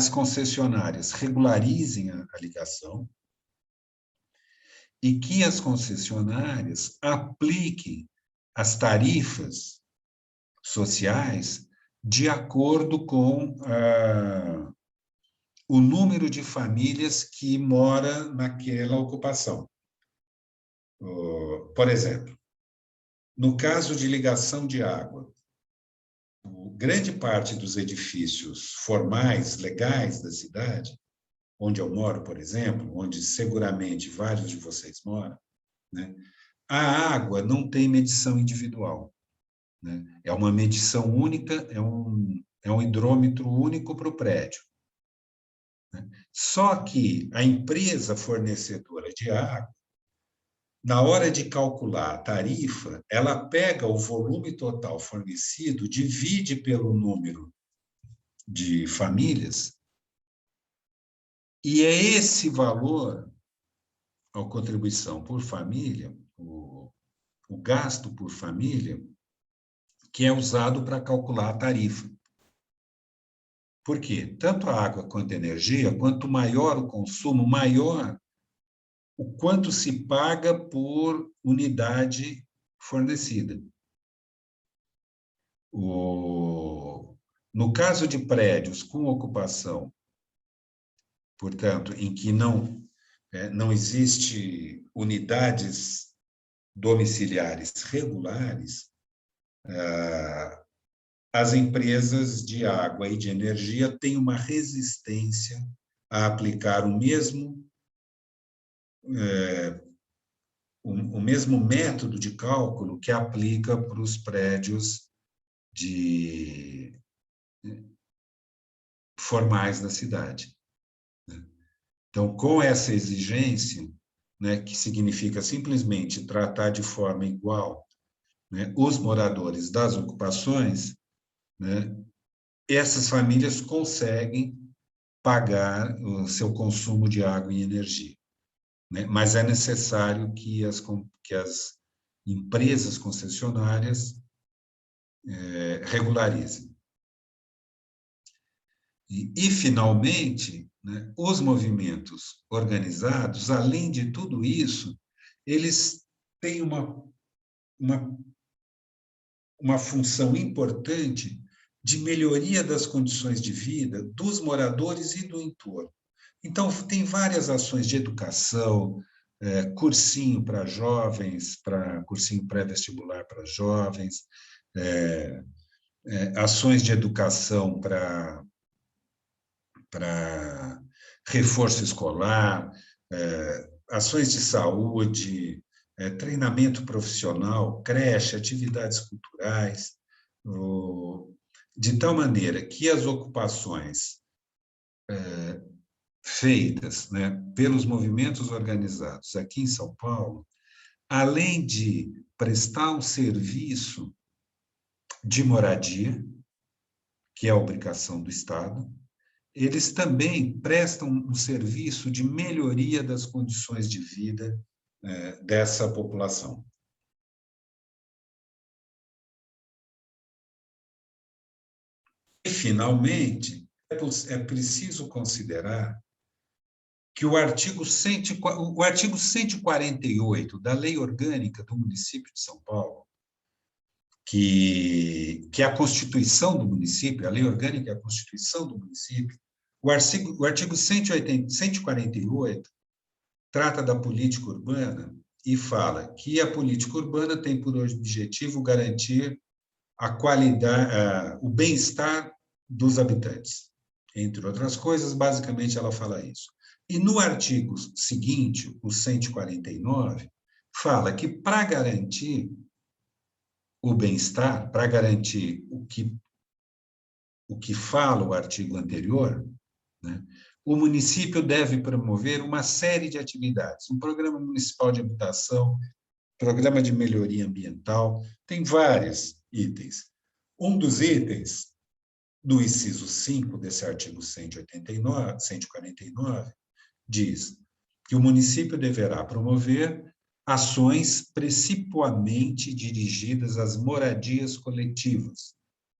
concessionárias regularizem a ligação e que as concessionárias apliquem as tarifas sociais de acordo com o número de famílias que mora naquela ocupação. Por exemplo, no caso de ligação de água, grande parte dos edifícios formais, legais da cidade, onde eu moro, por exemplo, onde seguramente vários de vocês moram, né, a água não tem medição individual, né? É uma medição única, é um hidrômetro único para o prédio, né? Só que a empresa fornecedora de água, na hora de calcular a tarifa, ela pega o volume total fornecido, divide pelo número de famílias, e é esse valor, a contribuição por família, o gasto por família, que é usado para calcular a tarifa. Por quê? Tanto a água quanto a energia, quanto maior o consumo, maior o quanto se paga por unidade fornecida. No caso de prédios com ocupação, portanto, em que não existe unidades domiciliares regulares, as empresas de água e de energia têm uma resistência a aplicar o mesmo método de cálculo que aplica para os prédios formais da cidade. Então, com essa exigência, né, que significa simplesmente tratar de forma igual, né, os moradores das ocupações, né, essas famílias conseguem pagar o seu consumo de água e energia, né? Mas é necessário que as empresas concessionárias regularizem. E finalmente, né, os movimentos organizados, além de tudo isso, eles têm uma função importante de melhoria das condições de vida dos moradores e do entorno. Então, tem várias ações de educação, cursinho para jovens, cursinho pré-vestibular para jovens, ações de educação para reforço escolar, ações de saúde, treinamento profissional, creche, atividades culturais, de tal maneira que as ocupações feitas, né, pelos movimentos organizados aqui em São Paulo, além de prestar um serviço de moradia, que é a obrigação do Estado, eles também prestam um serviço de melhoria das condições de vida dessa população. E, finalmente, é preciso considerar que o artigo 148 da Lei Orgânica do Município de São Paulo, que é a Constituição do município, a Lei Orgânica é a Constituição do município, o artigo 148 trata da política urbana e fala que a política urbana tem por objetivo garantir a qualidade, o bem-estar dos habitantes. Entre outras coisas, basicamente ela fala isso. E no artigo seguinte, o 149, fala que para garantir o bem-estar, para garantir o que fala o artigo anterior, né, o município deve promover uma série de atividades, um programa municipal de habitação, programa de melhoria ambiental, tem vários itens. Um dos itens do inciso 5 desse artigo 149, diz que o município deverá promover ações principalmente dirigidas às moradias coletivas,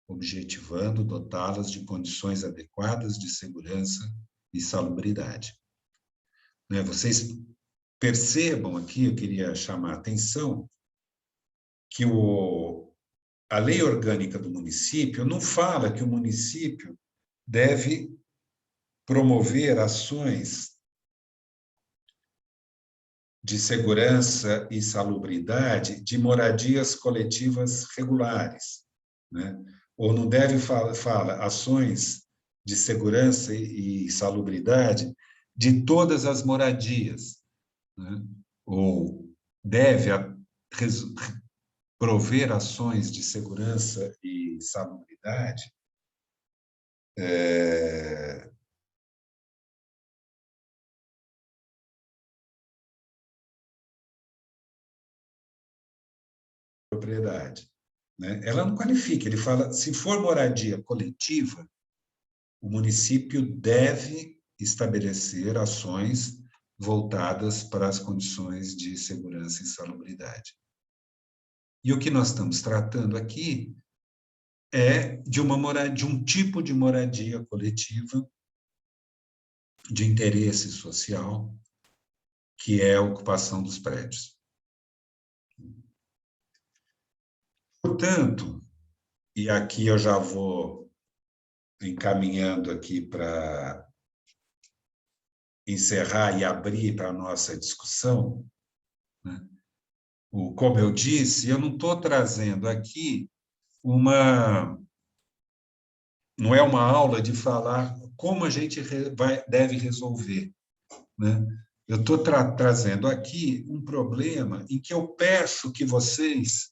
objetivando dotá-las de condições adequadas de segurança e salubridade. Vocês percebam aqui, eu queria chamar a atenção, que a lei orgânica do município não fala que o município deve promover ações de segurança e salubridade de moradias coletivas regulares, né? Ou não deve fala ações de segurança e salubridade de todas as moradias, né? Ou deve prover ações de segurança e salubridade propriedade, né? Ela não qualifica, ele fala, se for moradia coletiva, o município deve estabelecer ações voltadas para as condições de segurança e salubridade. E o que nós estamos tratando aqui é de um tipo de moradia coletiva de interesse social, que é a ocupação dos prédios. Portanto, e aqui eu já vou encaminhando aqui para encerrar e abrir para a nossa discussão, né? Como eu disse, eu não estou trazendo aqui não é uma aula de falar como a gente deve resolver, né? Eu estou trazendo aqui um problema em que eu peço que vocês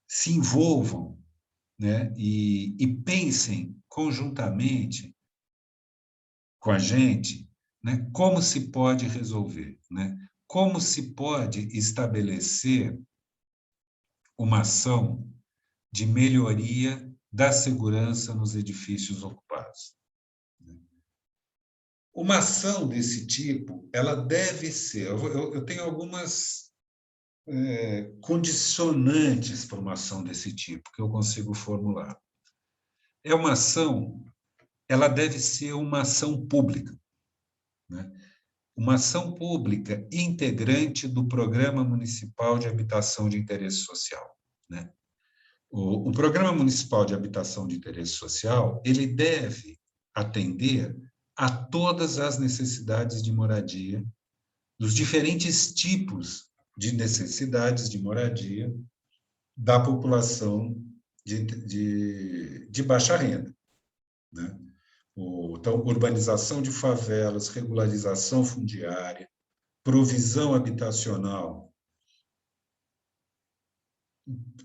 se envolvam, né? E pensem conjuntamente com a gente, né? Como se pode resolver, né? Como se pode estabelecer uma ação de melhoria da segurança nos edifícios ocupados. Uma ação desse tipo, ela deve ser... Eu tenho algumas condicionantes para uma ação desse tipo, que eu consigo formular. É uma ação, ela deve ser uma ação pública, né? Uma ação pública integrante do Programa Municipal de Habitação de Interesse Social, né? O Programa Municipal de Habitação de Interesse Social, ele deve atender a todas as necessidades de moradia, dos diferentes tipos de necessidades de moradia da população de baixa renda, né? Então, urbanização de favelas, regularização fundiária, provisão habitacional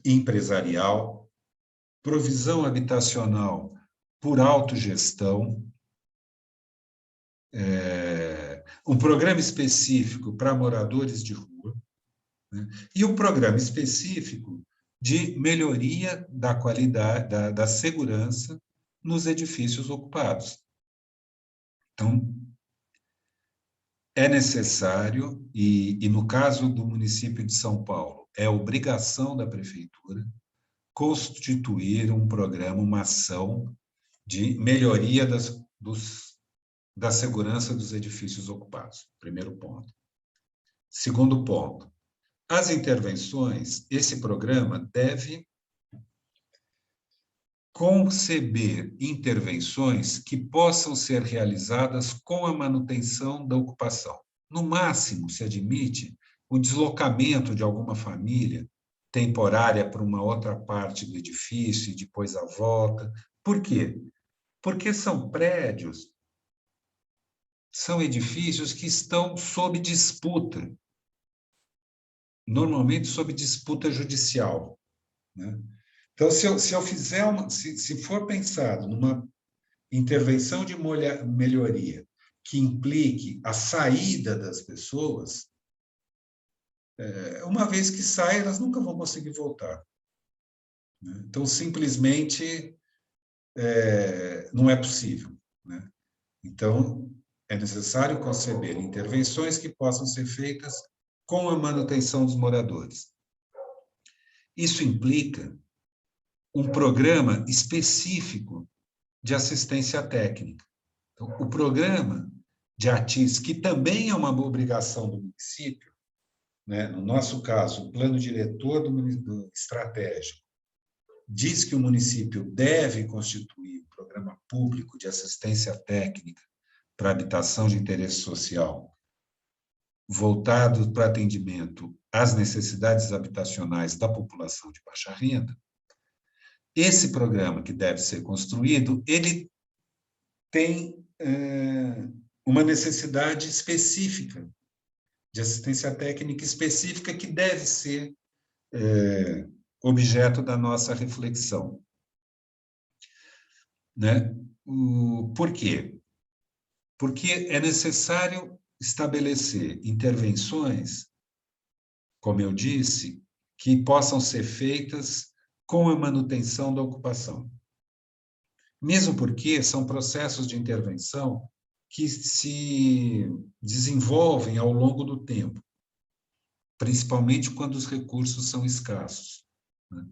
empresarial, provisão habitacional por autogestão, um programa específico para moradores de rua, né? E um programa específico de melhoria da qualidade, da segurança nos edifícios ocupados. Então, é necessário, e no caso do município de São Paulo, é obrigação da prefeitura constituir um programa, uma ação de melhoria da segurança dos edifícios ocupados. Primeiro ponto. Segundo ponto, as intervenções, esse programa deve conceber intervenções que possam ser realizadas com a manutenção da ocupação. No máximo, se admite o deslocamento de alguma família temporária para uma outra parte do edifício e depois a volta. Por quê? Porque são prédios, são edifícios que estão sob disputa, normalmente sob disputa judicial, né? Então, se eu fizer se for pensado numa intervenção de melhoria que implique a saída das pessoas, uma vez que saem, elas nunca vão conseguir voltar, né? Então, simplesmente, não é possível, né? Então, é necessário conceber intervenções que possam ser feitas com a manutenção dos moradores. Isso implica um programa específico de assistência técnica. Então, o programa de ATIS, que também é uma obrigação do município, né? No nosso caso, o plano diretor do estratégico diz que o município deve constituir um programa público de assistência técnica para habitação de interesse social, voltado para atendimento às necessidades habitacionais da população de baixa renda. Esse programa que deve ser construído, ele tem uma necessidade específica, de assistência técnica específica, que deve ser objeto da nossa reflexão, né? Por quê? Porque é necessário estabelecer intervenções, como eu disse, que possam ser feitas com a manutenção da ocupação. Mesmo porque são processos de intervenção que se desenvolvem ao longo do tempo, principalmente quando os recursos são escassos, né?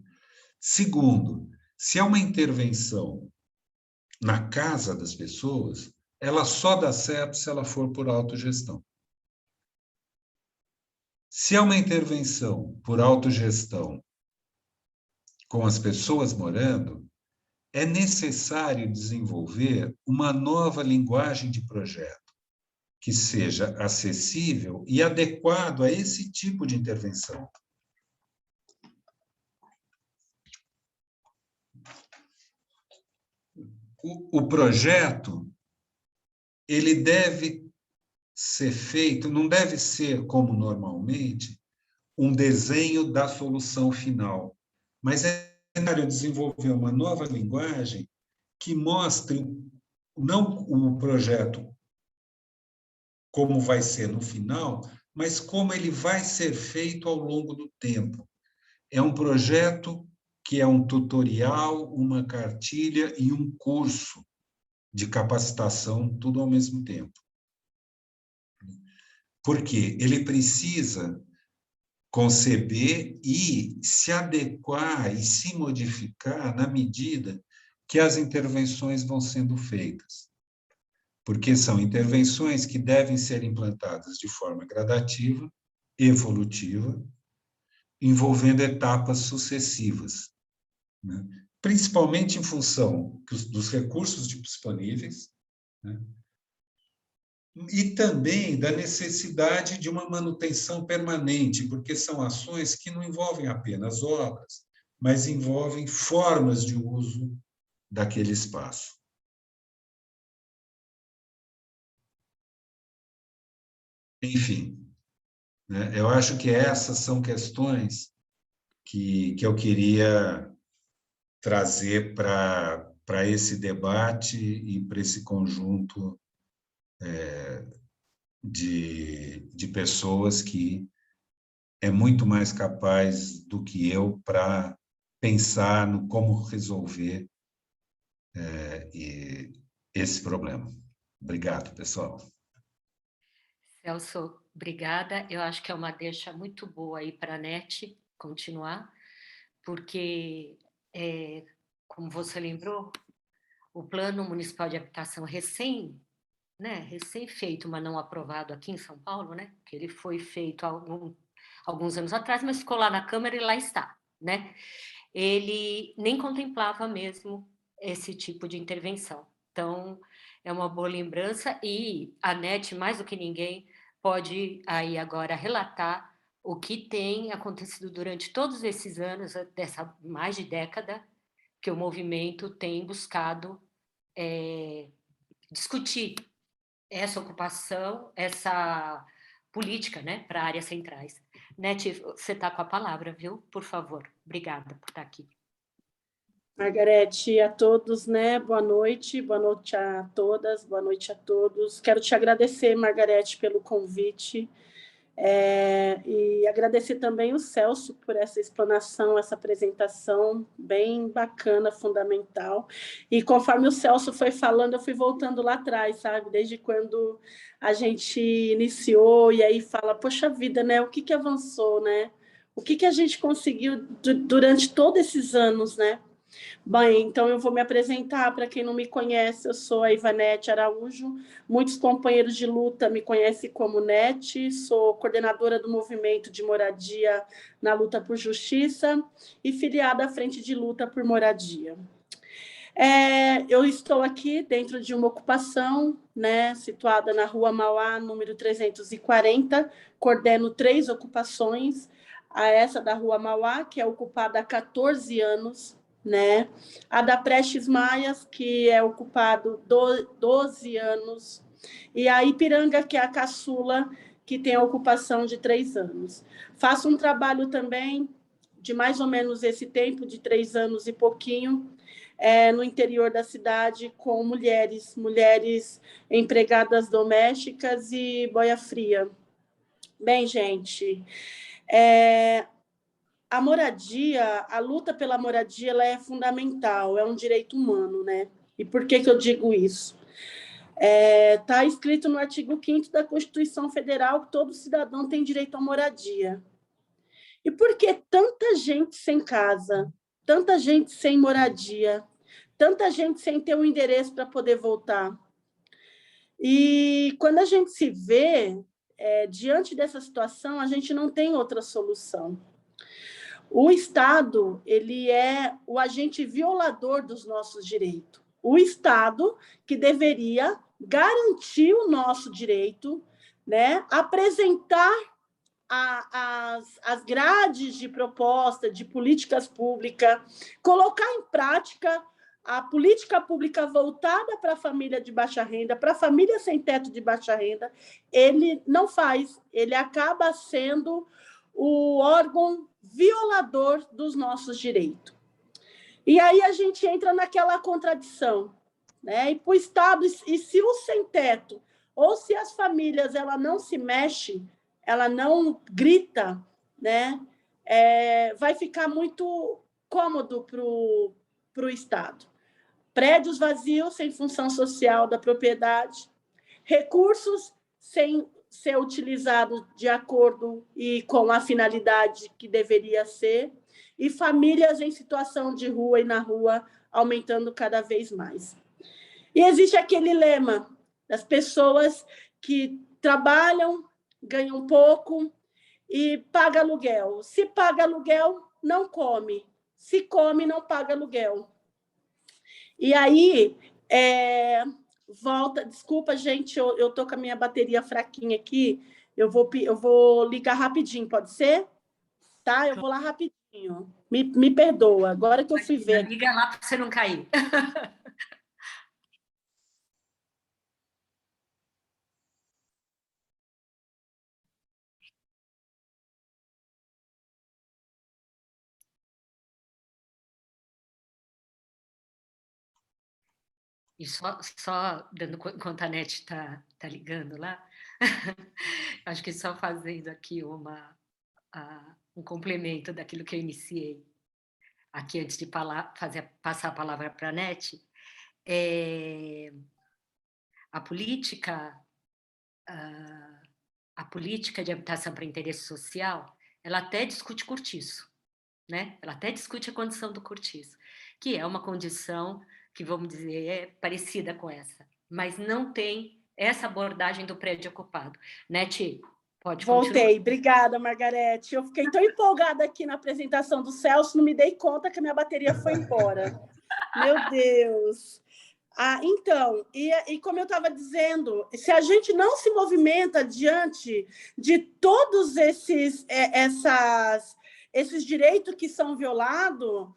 Segundo, se é uma intervenção na casa das pessoas, ela só dá certo se ela for por autogestão. Se é uma intervenção por autogestão com as pessoas morando, é necessário desenvolver uma nova linguagem de projeto que seja acessível e adequado a esse tipo de intervenção. O projeto, ele deve ser feito, não deve ser, como normalmente, um desenho da solução final, mas é necessário desenvolver uma nova linguagem que mostre não o projeto como vai ser no final, mas como ele vai ser feito ao longo do tempo. É um projeto que é um tutorial, uma cartilha e um curso de capacitação, tudo ao mesmo tempo. Porque ele precisa conceber e se adequar e se modificar na medida que as intervenções vão sendo feitas. Porque são intervenções que devem ser implantadas de forma gradativa, evolutiva, envolvendo etapas sucessivas, né? Principalmente em função dos recursos disponíveis, né? E também da necessidade de uma manutenção permanente, porque são ações que não envolvem apenas obras, mas envolvem formas de uso daquele espaço. Enfim, né, eu acho que essas são questões que eu queria trazer para esse debate e para esse conjunto de pessoas que é muito mais capaz do que eu para pensar no como resolver esse problema. Obrigado, pessoal. Celso, obrigada. Eu acho que é uma deixa muito boa aí para a NET continuar, porque, como você lembrou, o Plano Municipal de Habitação recém-feito, mas não aprovado aqui em São Paulo, né? Que ele foi feito há alguns anos atrás, mas ficou lá na Câmara e lá está, né? Ele nem contemplava mesmo esse tipo de intervenção. Então, é uma boa lembrança e a NET, mais do que ninguém, pode aí agora relatar o que tem acontecido durante todos esses anos, dessa mais de década, que o movimento tem buscado discutir essa ocupação, essa política, né, para áreas centrais. Nete, você está com a palavra, viu? Por favor. Obrigada por estar aqui. Margarete, a todos, né? Boa noite a todas, boa noite a todos. Quero te agradecer, Margarete, pelo convite. E agradecer também o Celso por essa explanação, essa apresentação bem bacana, fundamental. E conforme o Celso foi falando, eu fui voltando lá atrás, sabe? Desde quando a gente iniciou, e aí fala, poxa vida, né? O que avançou, né? O que a gente conseguiu durante todos esses anos, né? Bem, então eu vou me apresentar. Para quem não me conhece, eu sou a Ivanete Araújo. Muitos companheiros de luta me conhecem como Nete. Sou coordenadora do movimento de moradia na luta por justiça e filiada à Frente de Luta por Moradia. Eu estou aqui dentro de uma ocupação, né, situada na Rua Mauá, número 340. Coordeno 3 ocupações. A essa da Rua Mauá, que é ocupada há 14 anos, né? A da Prestes Maias, que é ocupado 12 anos, e a Ipiranga, que é a caçula, que tem a ocupação de 3 anos. Faço um trabalho também de mais ou menos esse tempo, de 3 anos e pouquinho, no interior da cidade, com mulheres empregadas domésticas e boia fria. Bem, gente, a moradia, a luta pela moradia, ela é fundamental, é um direito humano, né? E por que eu digo isso? Está escrito no artigo 5º da Constituição Federal que todo cidadão tem direito à moradia. E por que tanta gente sem casa, tanta gente sem moradia, tanta gente sem ter um endereço para poder voltar? E quando a gente se vê diante dessa situação, a gente não tem outra solução. O Estado, ele é o agente violador dos nossos direitos. O Estado que deveria garantir o nosso direito, né? Apresentar as grades de proposta, de políticas públicas, colocar em prática a política pública voltada para a família de baixa renda, para a família sem teto de baixa renda. Ele não faz, ele acaba sendo o órgão violador dos nossos direitos. E aí a gente entra naquela contradição, né? E para o Estado, e se o sem-teto, ou se as famílias ela não se mexe, ela não grita, né? Vai ficar muito cômodo para o Estado. Prédios vazios, sem função social da propriedade, recursos sem ser utilizado de acordo e com a finalidade que deveria ser, e famílias em situação de rua e na rua aumentando cada vez mais. E existe aquele lema das pessoas que trabalham, ganham pouco e pagam aluguel. Se paga aluguel, não come. Se come, não paga aluguel. E aí, volta... Desculpa, gente, eu estou com a minha bateria fraquinha aqui. Eu vou ligar rapidinho, pode ser? Tá? Eu vou lá rapidinho. Me perdoa, agora que eu fui ver. Liga lá para você não cair. E só dando enquanto a Nete está ligando lá, acho que só fazendo aqui um complemento daquilo que eu iniciei aqui antes de passar a palavra para a Nete. A política de habitação para interesse social, ela até discute cortiço, né? Ela até discute a condição do cortiço, que é uma condição que, vamos dizer, é parecida com essa, mas não tem essa abordagem do prédio ocupado. Nete, pode continuar. Voltei. Obrigada, Margarete. Eu fiquei tão empolgada aqui na apresentação do Celso, não me dei conta que a minha bateria foi embora. Meu Deus! Então, e como eu estava dizendo, se a gente não se movimenta diante de todos esses direitos que são violados,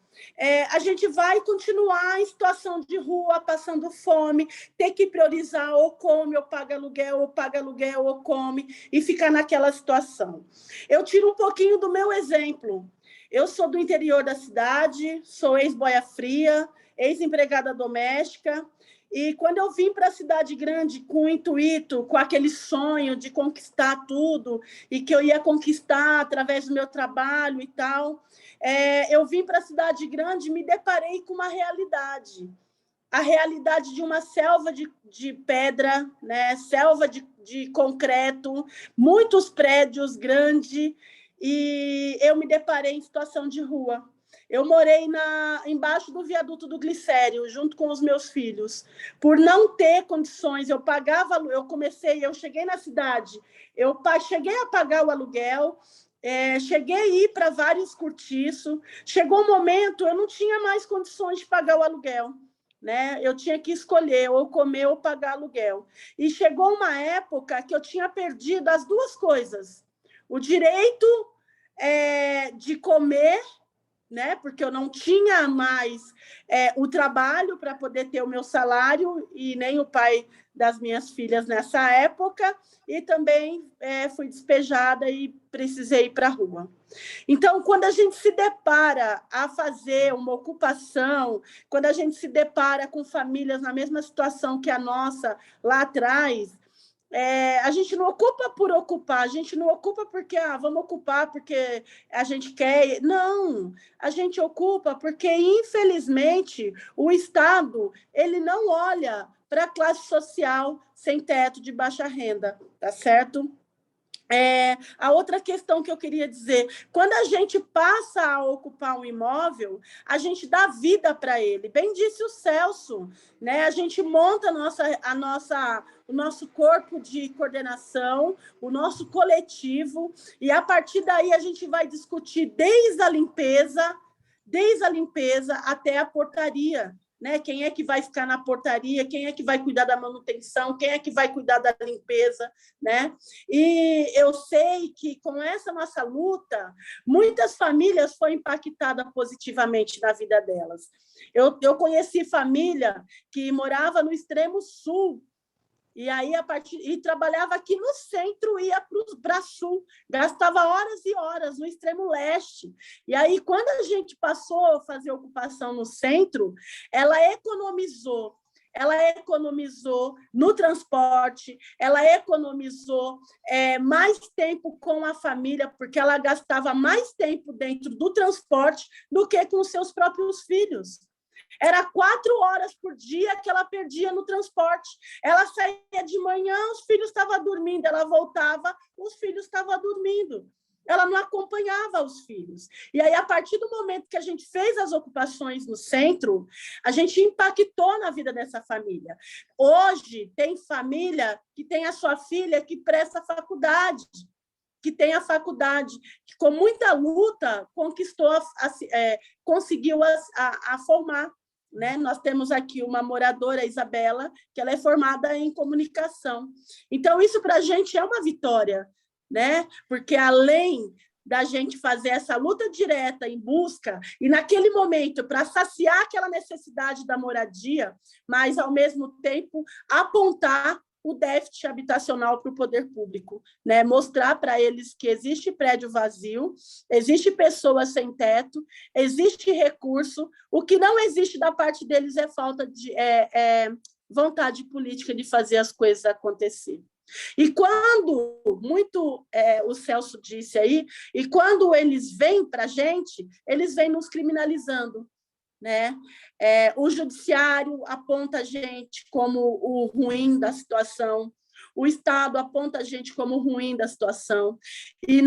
a gente vai continuar em situação de rua, passando fome, ter que priorizar ou come, ou paga aluguel, ou come, e ficar naquela situação. Eu tiro um pouquinho do meu exemplo. Eu sou do interior da cidade, sou ex-boia fria, ex-empregada doméstica, e quando eu vim para a cidade grande com o intuito, com aquele sonho de conquistar tudo, e que eu ia conquistar através do meu trabalho e tal, eu vim para a cidade grande e me deparei com uma realidade. A realidade de uma selva de pedra, né? Selva de concreto, muitos prédios grandes, e eu me deparei em situação de rua. Eu morei embaixo do viaduto do Glicério, junto com os meus filhos. Por não ter condições, eu cheguei na cidade, eu cheguei a pagar o aluguel, cheguei a ir para vários cortiços. Chegou um momento, eu não tinha mais condições de pagar o aluguel, né? Eu tinha que escolher ou comer ou pagar aluguel. E chegou uma época que eu tinha perdido as duas coisas. O direito de comer, né? Porque eu não tinha mais o trabalho para poder ter o meu salário, e nem o pai das minhas filhas nessa época, e também fui despejada e precisei ir para a rua. Então, quando a gente se depara a fazer uma ocupação, quando a gente se depara com famílias na mesma situação que a nossa lá atrás, a gente não ocupa por ocupar, a gente não ocupa porque vamos ocupar porque a gente quer. Não, a gente ocupa porque, infelizmente, o Estado ele não olha para a classe social sem teto, de baixa renda, tá certo? A outra questão que eu queria dizer, quando a gente passa a ocupar um imóvel, a gente dá vida para ele. Bem disse o Celso, né? A gente monta o nosso corpo de coordenação, o nosso coletivo, e a partir daí a gente vai discutir desde a limpeza até a portaria. Né? Quem é que vai ficar na portaria, quem é que vai cuidar da manutenção, quem é que vai cuidar da limpeza, né? E eu sei que com essa nossa luta, muitas famílias foram impactadas positivamente na vida delas. Eu conheci família que morava no extremo sul, e aí trabalhava aqui no centro, ia para sul, gastava horas e horas no extremo leste. E aí, quando a gente passou a fazer ocupação no centro, ela economizou no transporte, ela economizou mais tempo com a família, porque ela gastava mais tempo dentro do transporte do que com seus próprios filhos. Era 4 horas por dia que ela perdia no transporte. Ela saía de manhã, os filhos estavam dormindo, ela voltava, os filhos estavam dormindo. Ela não acompanhava os filhos. E aí, a partir do momento que a gente fez as ocupações no centro, a gente impactou na vida dessa família. Hoje, tem família que tem a sua filha que presta faculdade, que tem a faculdade, que com muita luta conseguiu a formar. Né? Nós temos aqui uma moradora, Isabela, que ela é formada em comunicação. Então, isso para a gente é uma vitória, né? Porque além da gente fazer essa luta direta em busca, e naquele momento, para saciar aquela necessidade da moradia, mas, ao mesmo tempo, apontar o déficit habitacional para o poder público, né? Mostrar para eles que existe prédio vazio, existe pessoas sem teto, existe recurso, o que não existe da parte deles é falta de vontade política de fazer as coisas acontecer. E quando, o Celso disse aí, e quando eles vêm para a gente, eles vêm nos criminalizando, né? O judiciário aponta a gente como o ruim da situação, o Estado aponta a gente como o ruim da situação, e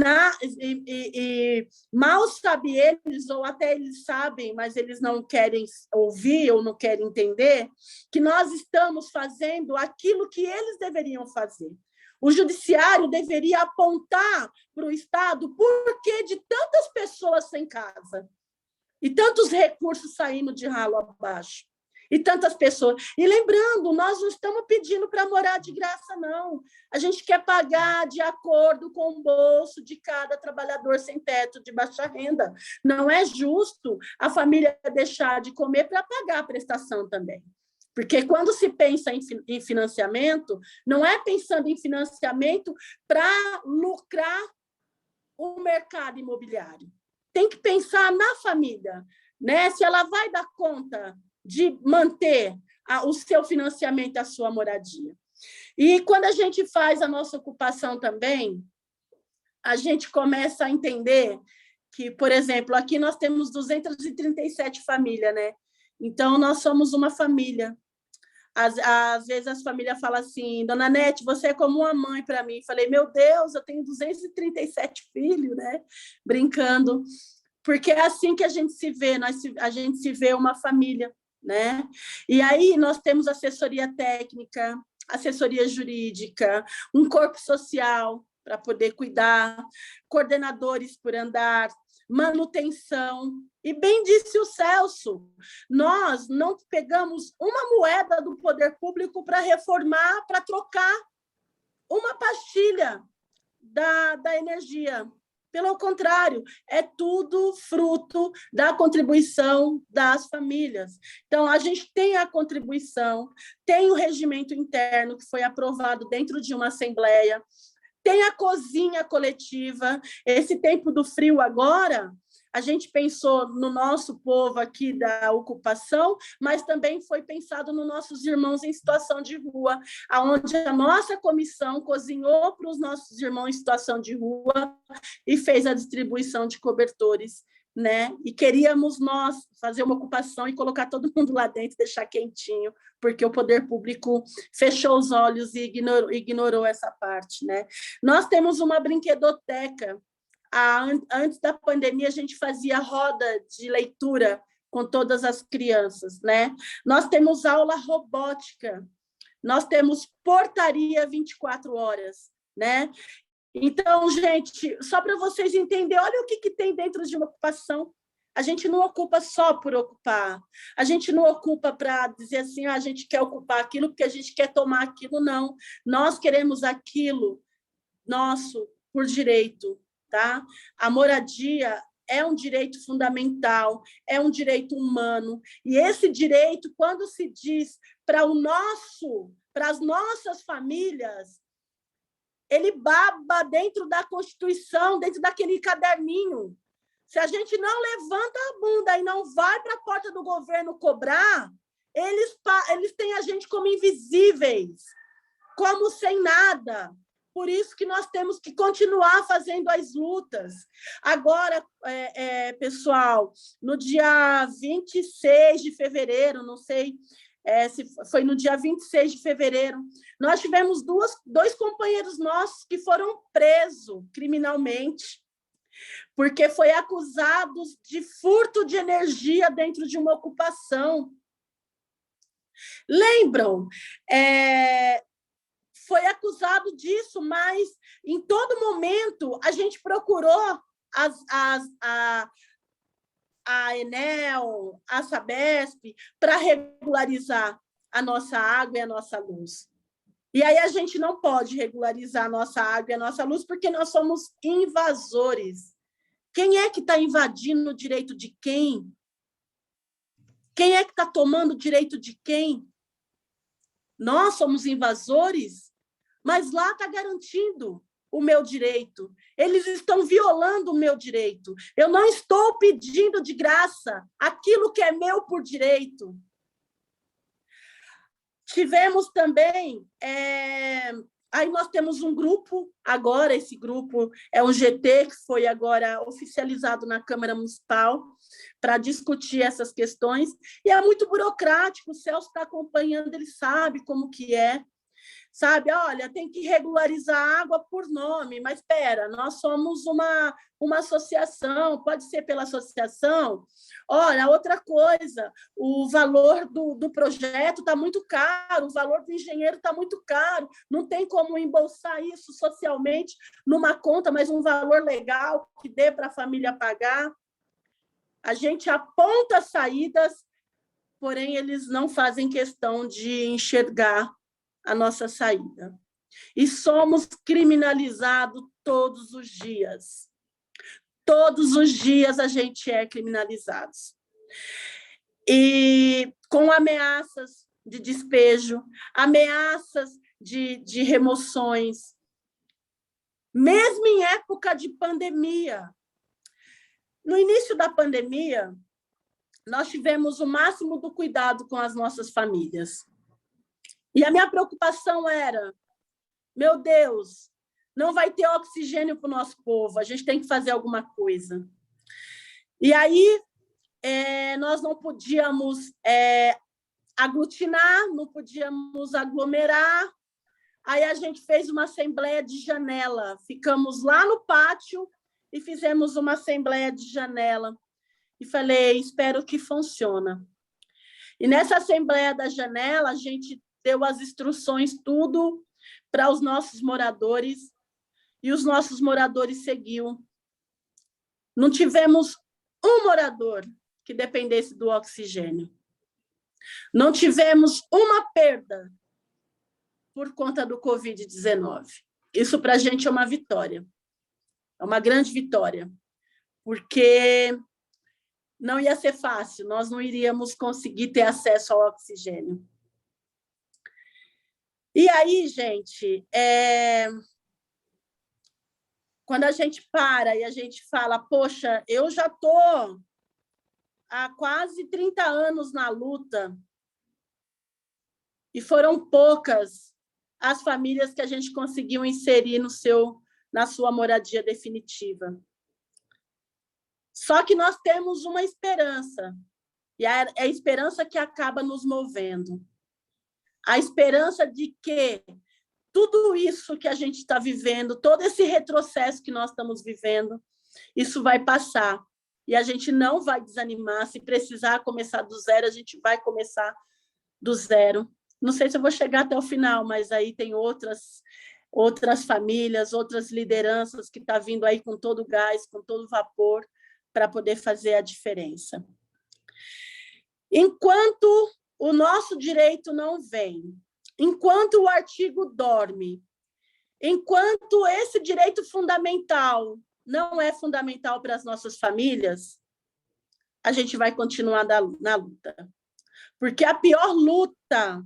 mal sabem eles, ou até eles sabem, mas eles não querem ouvir ou não querem entender, que nós estamos fazendo aquilo que eles deveriam fazer. O judiciário deveria apontar para o Estado por que de tantas pessoas sem casa, e tantos recursos saindo de ralo abaixo. E tantas pessoas. E lembrando, nós não estamos pedindo para morar de graça, não. A gente quer pagar de acordo com o bolso de cada trabalhador sem teto de baixa renda. Não é justo a família deixar de comer para pagar a prestação também. Porque quando se pensa em financiamento, não é pensando em financiamento para lucrar o mercado imobiliário. Tem que pensar na família, né? Se ela vai dar conta de manter o seu financiamento, a sua moradia. E quando a gente faz a nossa ocupação também, a gente começa a entender que, por exemplo, aqui nós temos 237 famílias, né? Então, nós somos uma família. Às vezes as famílias falam assim, Dona Nete, você é como uma mãe para mim. Falei, meu Deus, eu tenho 237 filhos, né? Brincando. Porque é assim que a gente se vê, a gente se vê uma família, né? E aí nós temos assessoria técnica, assessoria jurídica, um corpo social para poder cuidar, coordenadores por andar, manutenção. E bem disse o Celso, nós não pegamos uma moeda do poder público para reformar, para trocar uma pastilha da energia. Pelo contrário, é tudo fruto da contribuição das famílias. Então, a gente tem a contribuição, tem o regimento interno que foi aprovado dentro de uma assembleia, tem a cozinha coletiva. Esse tempo do frio agora, a gente pensou no nosso povo aqui da ocupação, mas também foi pensado nos nossos irmãos em situação de rua, onde a nossa comissão cozinhou para os nossos irmãos em situação de rua e fez a distribuição de cobertores, né? E queríamos nós fazer uma ocupação e colocar todo mundo lá dentro, deixar quentinho, porque o poder público fechou os olhos e ignorou essa parte, né? Nós temos uma brinquedoteca. Antes da pandemia, a gente fazia roda de leitura com todas as crianças, né? Nós temos aula robótica, nós temos portaria 24 horas, né? Então, gente, só para vocês entenderem, olha o que tem dentro de uma ocupação. A gente não ocupa só por ocupar. A gente não ocupa para dizer assim, a gente quer ocupar aquilo porque a gente quer tomar aquilo, não. Nós queremos aquilo nosso por direito, tá? A moradia é um direito fundamental, é um direito humano. E esse direito, quando se diz para as nossas famílias, ele baba dentro da Constituição, dentro daquele caderninho. Se a gente não levanta a bunda e não vai para a porta do governo cobrar, eles têm a gente como invisíveis, como sem nada. Por isso que nós temos que continuar fazendo as lutas. Agora, pessoal, no dia 26 de fevereiro, não sei se foi no dia 26 de fevereiro, nós tivemos dois companheiros nossos que foram presos criminalmente, porque foi acusados de furto de energia dentro de uma ocupação. Lembram? Foi acusado disso, mas em todo momento a gente procurou a Enel, a Sabesp, para regularizar a nossa água e a nossa luz. E aí a gente não pode regularizar a nossa água e a nossa luz porque nós somos invasores. Quem é que está invadindo o direito de quem? Quem é que está tomando o direito de quem? Nós somos invasores, mas lá está garantindo o meu direito. Eles estão violando o meu direito. Eu não estou pedindo de graça aquilo que é meu por direito. Tivemos também... Aí nós temos um grupo, agora esse grupo é um GT, que foi agora oficializado na Câmara Municipal, para discutir essas questões, e é muito burocrático, o Celso está acompanhando, ele sabe como que é, sabe? Olha, tem que regularizar a água por nome, mas espera, nós somos uma associação, pode ser pela associação. Olha, outra coisa, o valor do projeto está muito caro, o valor do engenheiro está muito caro, não tem como embolsar isso socialmente numa conta, mas um valor legal que dê para a família pagar. A gente aponta saídas porém eles não fazem questão de enxergar a nossa saída. E somos criminalizados todos os dias. Todos os dias a gente é criminalizado. E com ameaças de despejo, ameaças de remoções, mesmo em época de pandemia. No início da pandemia, nós tivemos o máximo do cuidado com as nossas famílias. E a minha preocupação era, meu Deus, não vai ter oxigênio para o nosso povo, a gente tem que fazer alguma coisa. E aí, nós não podíamos aglutinar, não podíamos aglomerar. Aí a gente fez uma assembleia de janela. Ficamos lá no pátio e fizemos uma assembleia de janela. E falei, espero que funcione. E nessa assembleia da janela, a gente deu as instruções, tudo, para os nossos moradores, e os nossos moradores seguiam. Não tivemos um morador que dependesse do oxigênio. Não tivemos uma perda por conta do Covid-19. Isso para a gente é uma vitória. É uma grande vitória, porque não ia ser fácil, nós não iríamos conseguir ter acesso ao oxigênio. E aí, gente, quando a gente para e a gente fala, poxa, eu já estou há quase 30 anos na luta, e foram poucas as famílias que a gente conseguiu inserir na sua moradia definitiva. Só que nós temos uma esperança, e é a esperança que acaba nos movendo. A esperança de que tudo isso que a gente está vivendo, todo esse retrocesso que nós estamos vivendo, isso vai passar. E a gente não vai desanimar. Se precisar começar do zero, a gente vai começar do zero. Não sei se eu vou chegar até o final, mas aí tem outras famílias, outras lideranças que estão vindo aí com todo o gás, com todo o vapor, para poder fazer a diferença. Enquanto o nosso direito não vem, enquanto o artigo dorme, enquanto esse direito fundamental não é fundamental para as nossas famílias, a gente vai continuar na luta. Porque a pior luta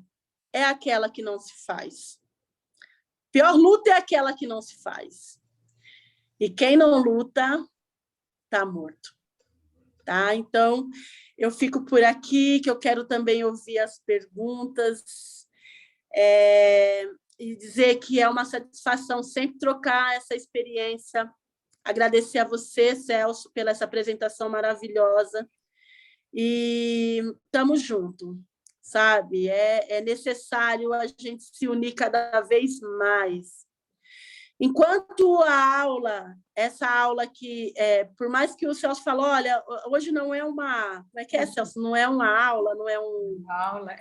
é aquela que não se faz. A pior luta é aquela que não se faz. E quem não luta está morto. Tá? Então, eu fico por aqui, que eu quero também ouvir as perguntas e dizer que é uma satisfação sempre trocar essa experiência. Agradecer a você, Celso, pela essa apresentação maravilhosa. E estamos juntos, sabe? É necessário a gente se unir cada vez mais. Enquanto a aula, essa aula que, por mais que o Celso falou, olha, hoje não é uma... Como é que é, Celso? Não é uma aula, não é um... Aula,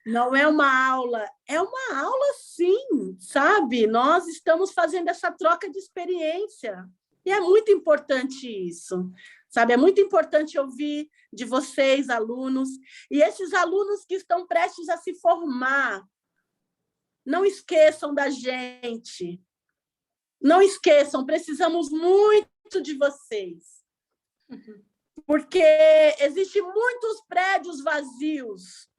Não é uma aula, é uma aula sim, sabe? Nós estamos fazendo essa troca de experiência. E é muito importante isso, sabe? É muito importante ouvir de vocês, alunos, e esses alunos que estão prestes a se formar, não esqueçam da gente. Não esqueçam, precisamos muito de vocês. Porque existem muitos prédios vazios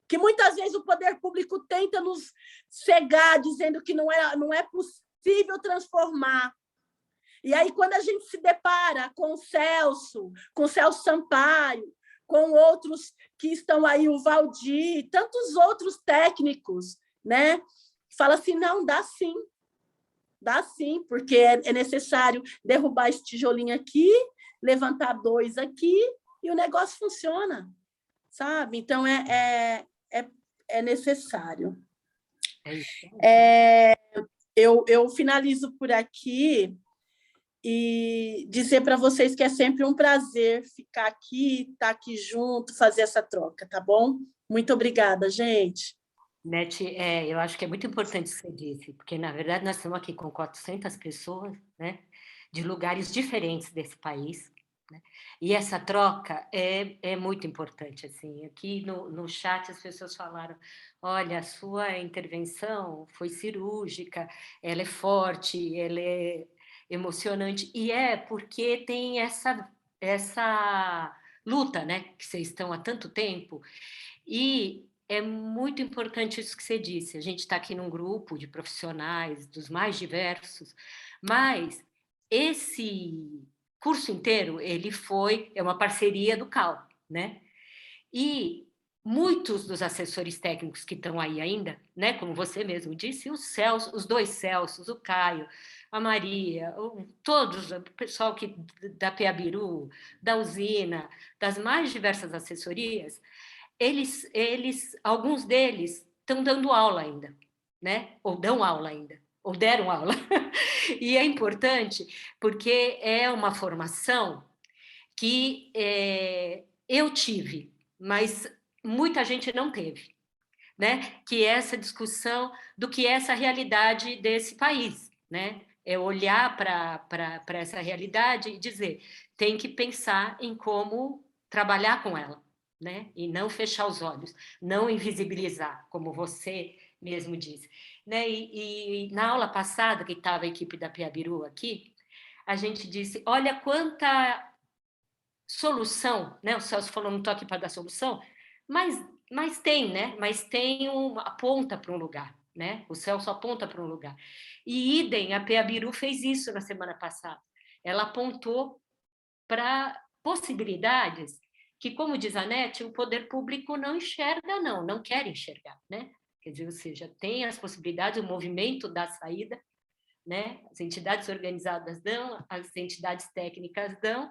que muitas vezes o poder público tenta nos cegar, dizendo que não é possível transformar. E aí, quando a gente se depara com o Celso Sampaio, com outros que estão aí, o Valdir, tantos outros técnicos, né? Fala assim, não, dá sim, porque é necessário derrubar esse tijolinho aqui, levantar 2 aqui, e o negócio funciona, sabe? Então, é necessário. Eu finalizo por aqui e dizer para vocês que é sempre um prazer ficar aqui, estar aqui junto, fazer essa troca, tá bom? Muito obrigada, gente. Nete, eu acho que é muito importante o que você disse, porque, na verdade, nós estamos aqui com 400 pessoas, né, de lugares diferentes desse país, né? E essa troca é muito importante. Assim. Aqui no chat as pessoas falaram, olha, a sua intervenção foi cirúrgica, ela é forte, ela é emocionante, e porque tem essa luta, né, que vocês estão há tanto tempo, e é muito importante isso que você disse. A gente está aqui num grupo de profissionais dos mais diversos, mas esse curso inteiro é uma parceria do CAL, né? E muitos dos assessores técnicos que estão aí ainda, né, como você mesmo disse, os dois Celsos, o Caio, a Maria, todos, o pessoal da Peabiru, da usina, das mais diversas assessorias, alguns deles estão dando aula ainda, né? Ou dão aula ainda, ou deram aula. E é importante porque é uma formação que eu tive, mas muita gente não teve, né? Que é essa discussão do que é essa realidade desse país, né? É olhar para essa realidade e dizer, tem que pensar em como trabalhar com ela, né? E não fechar os olhos, não invisibilizar, como você mesmo disse, né? E na aula passada, que estava a equipe da Peabiru aqui, a gente disse, olha quanta solução, né? O Celso falou, não estou aqui para dar solução, mas tem, né? Mas tem aponta para um lugar, né? O Celso aponta para um lugar. E idem, a Peabiru fez isso na semana passada. Ela apontou para possibilidades que, como diz a Nete, o poder público não enxerga, não quer enxergar, né? Quer dizer, ou seja, tem as possibilidades, o movimento da saída, né? As entidades organizadas dão, as entidades técnicas dão,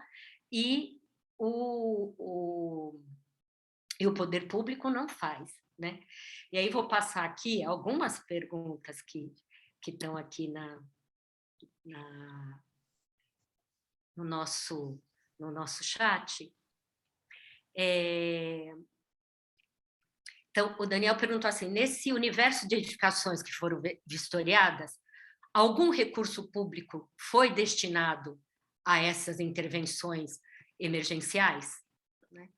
e o poder público não faz, né? E aí vou passar aqui algumas perguntas que estão aqui no nosso chat. Então, o Daniel perguntou assim, nesse universo de edificações que foram vistoriadas, algum recurso público foi destinado a essas intervenções emergenciais? Né?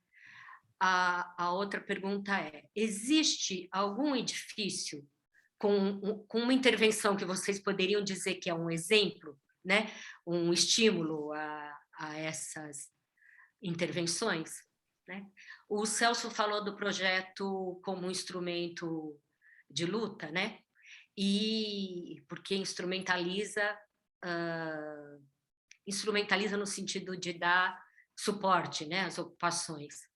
A outra pergunta é, existe algum edifício com uma intervenção que vocês poderiam dizer que é um exemplo, né? Um estímulo a essas intervenções? Né? O Celso falou do projeto como um instrumento de luta, né? E porque instrumentaliza no sentido de dar suporte, né, às ocupações.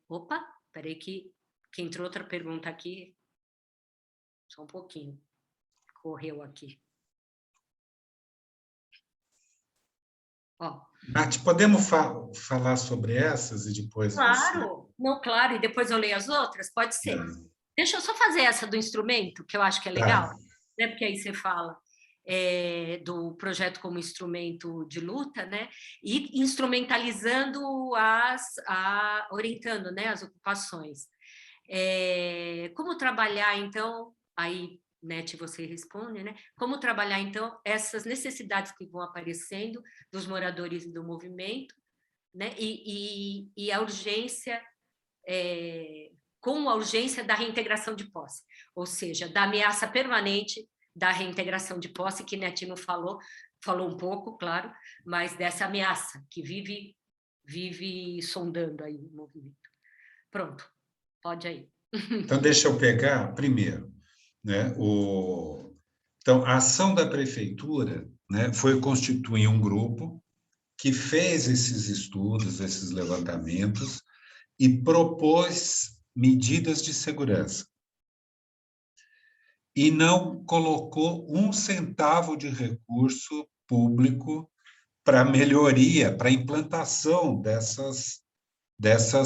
Opa, peraí que entrou outra pergunta aqui, só um pouquinho, correu aqui. Ó. Nath, podemos falar sobre essas e depois Claro, não, claro, e depois eu leio as outras? Pode ser. Deixa eu só fazer essa do instrumento, que eu acho que é legal, né? Porque aí você fala do projeto como instrumento de luta, né? E instrumentalizando orientando, né, as ocupações. Como trabalhar, então, aí, Nete, você responde, né? Como trabalhar, então, essas necessidades que vão aparecendo dos moradores do movimento, né? E a urgência, com a urgência da reintegração de posse, ou seja, da ameaça permanente da reintegração de posse, que Netinho falou um pouco, claro, mas dessa ameaça que vive sondando aí o movimento. Pronto, pode aí. Então, deixa eu pegar primeiro, né? Então, a ação da prefeitura, né, foi constituir um grupo que fez esses estudos, esses levantamentos e propôs medidas de segurança. E não colocou um centavo de recurso público para melhoria, para implantação dessas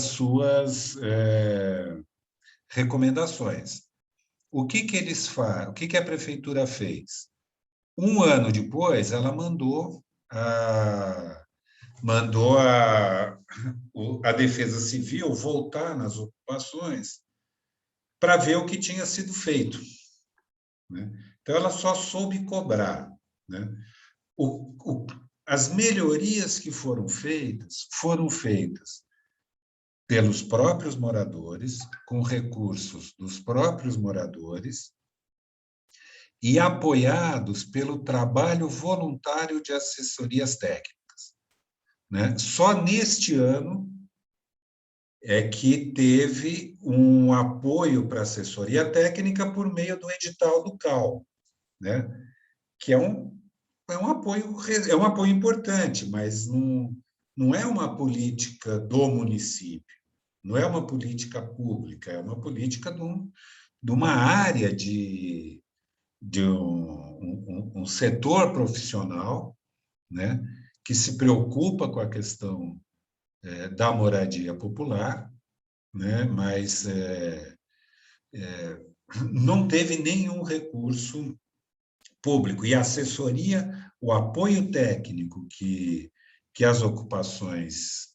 suas recomendações. O que eles fazem? O que a prefeitura fez? Um ano depois, ela mandou a Defesa Civil voltar nas ocupações para ver o que tinha sido feito. Né? Então, ela só soube cobrar. Né? as melhorias que foram feitas pelos próprios moradores, com recursos dos próprios moradores, e apoiados pelo trabalho voluntário de assessorias técnicas, né? Só neste ano é que teve um apoio para assessoria técnica por meio do edital do CAL, né? Que é um apoio importante, mas não é uma política do município, não é uma política pública, é uma política de uma área de um setor profissional, né, que se preocupa com a questão da moradia popular, né, mas não teve nenhum recurso público. E a assessoria, o apoio técnico que as ocupações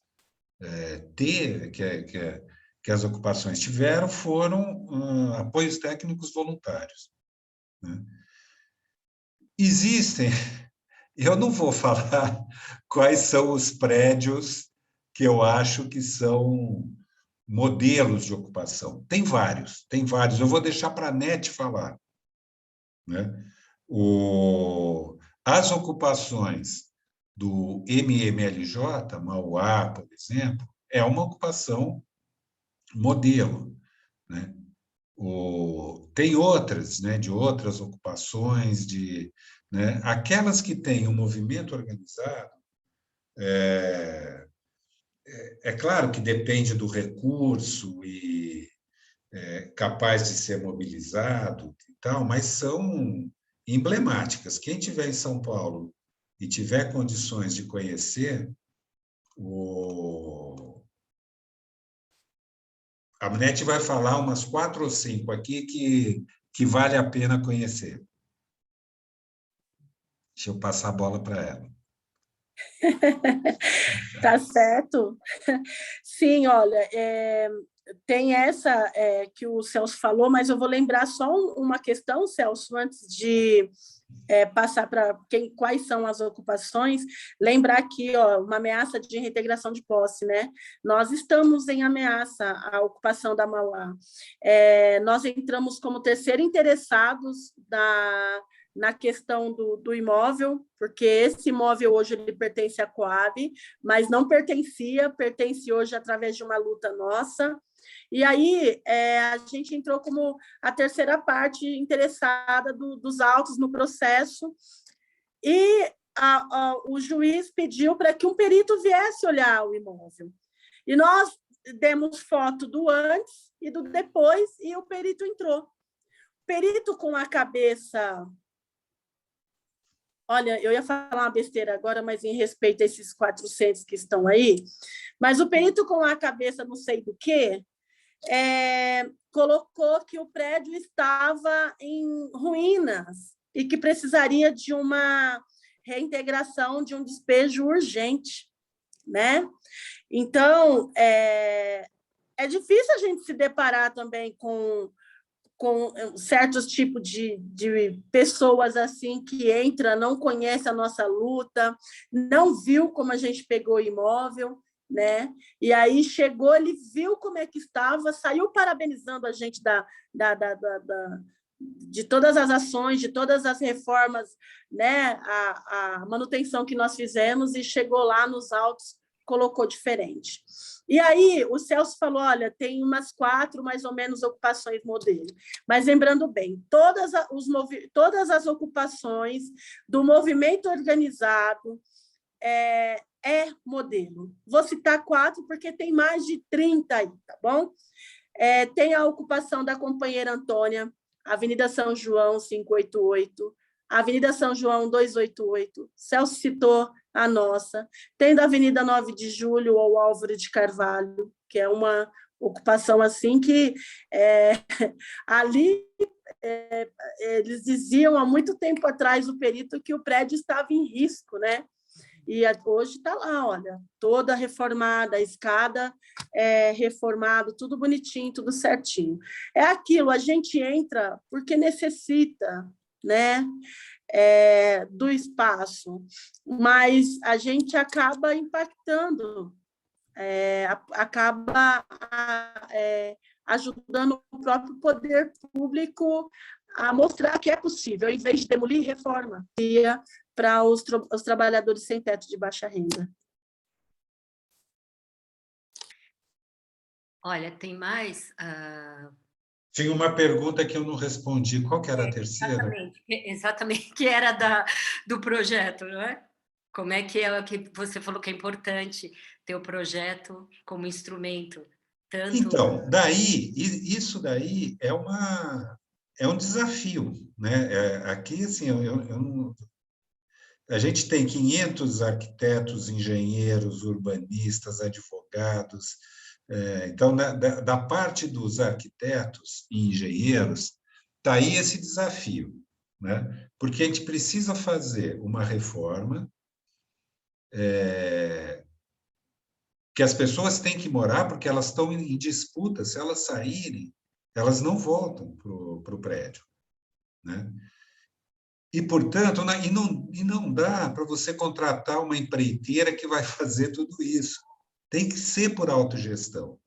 que as ocupações tiveram foram apoios técnicos voluntários, né? Existem, eu não vou falar quais são os prédios que eu acho que são modelos de ocupação. Tem vários. Eu vou deixar para a NET falar, né? As ocupações do MMLJ, Mauá, por exemplo, é uma ocupação modelo, né? Tem outras, né, de outras ocupações, né, aquelas que têm um movimento organizado, é claro que depende do recurso e capaz de ser mobilizado e tal, mas são emblemáticas. Quem estiver em São Paulo e tiver condições de conhecer, a NET vai falar umas 4 ou 5 aqui que vale a pena conhecer. Deixa eu passar a bola para ela. Tá certo. Sim, olha, tem essa que o Celso falou, mas eu vou lembrar só uma questão, Celso, antes de passar para quais são as ocupações, lembrar aqui uma ameaça de reintegração de posse, né? Nós estamos em ameaça à ocupação da Mauá. Nós entramos como terceiro interessados na questão do imóvel, porque esse imóvel hoje ele pertence à Coab, mas não pertence hoje através de uma luta nossa. E aí a gente entrou como a terceira parte interessada dos autos no processo e o juiz pediu para que um perito viesse olhar o imóvel. E nós demos foto do antes e do depois e o perito entrou. O perito com a cabeça... Olha, eu ia falar uma besteira agora, mas em respeito a esses 400 que estão aí, mas o perito com a cabeça não sei do quê, colocou que o prédio estava em ruínas e que precisaria de uma reintegração, de um despejo urgente, né? Então, é difícil a gente se deparar também com certos tipos de pessoas assim que entra, não conhece a nossa luta, não viu como a gente pegou o imóvel, né? E aí chegou, ele viu como é que estava, saiu parabenizando a gente de todas as ações, de todas as reformas, né? A manutenção que nós fizemos e chegou lá nos autos, colocou diferente. E aí o Celso falou, olha, tem umas 4, mais ou menos, ocupações modelo. Mas lembrando bem, todas as ocupações do movimento organizado é modelo. Vou citar 4 porque tem mais de 30 aí, tá bom? Tem a ocupação da companheira Antônia, Avenida São João, 588, Avenida São João, 288, Celso citou a nossa. Tem da Avenida 9 de Julho ao Álvaro de Carvalho, que é uma ocupação assim que ali eles diziam há muito tempo atrás, o perito, que o prédio estava em risco, né? E hoje está lá, olha, toda reformada, a escada reformado, tudo bonitinho, tudo certinho. É aquilo, a gente entra porque necessita, né? do espaço, mas a gente acaba impactando, acaba ajudando o próprio poder público a mostrar que é possível, em vez de demolir, reforma para os trabalhadores sem teto de baixa renda. Olha, tem mais... Tinha uma pergunta que eu não respondi. Qual que era a terceira? Exatamente, que era do projeto, não é? Como é que que você falou que é importante ter o projeto como instrumento? Então, isso daí é um desafio, né? Aqui, assim, a gente tem 500 arquitetos, engenheiros, urbanistas, advogados. Então, da parte dos arquitetos e engenheiros, está aí esse desafio, né? Porque a gente precisa fazer uma reforma que as pessoas têm que morar, porque elas estão em disputa. Se elas saírem, elas não voltam para o prédio, né? E, portanto, não dá para você contratar uma empreiteira que vai fazer tudo isso. Tem que ser por autogestão.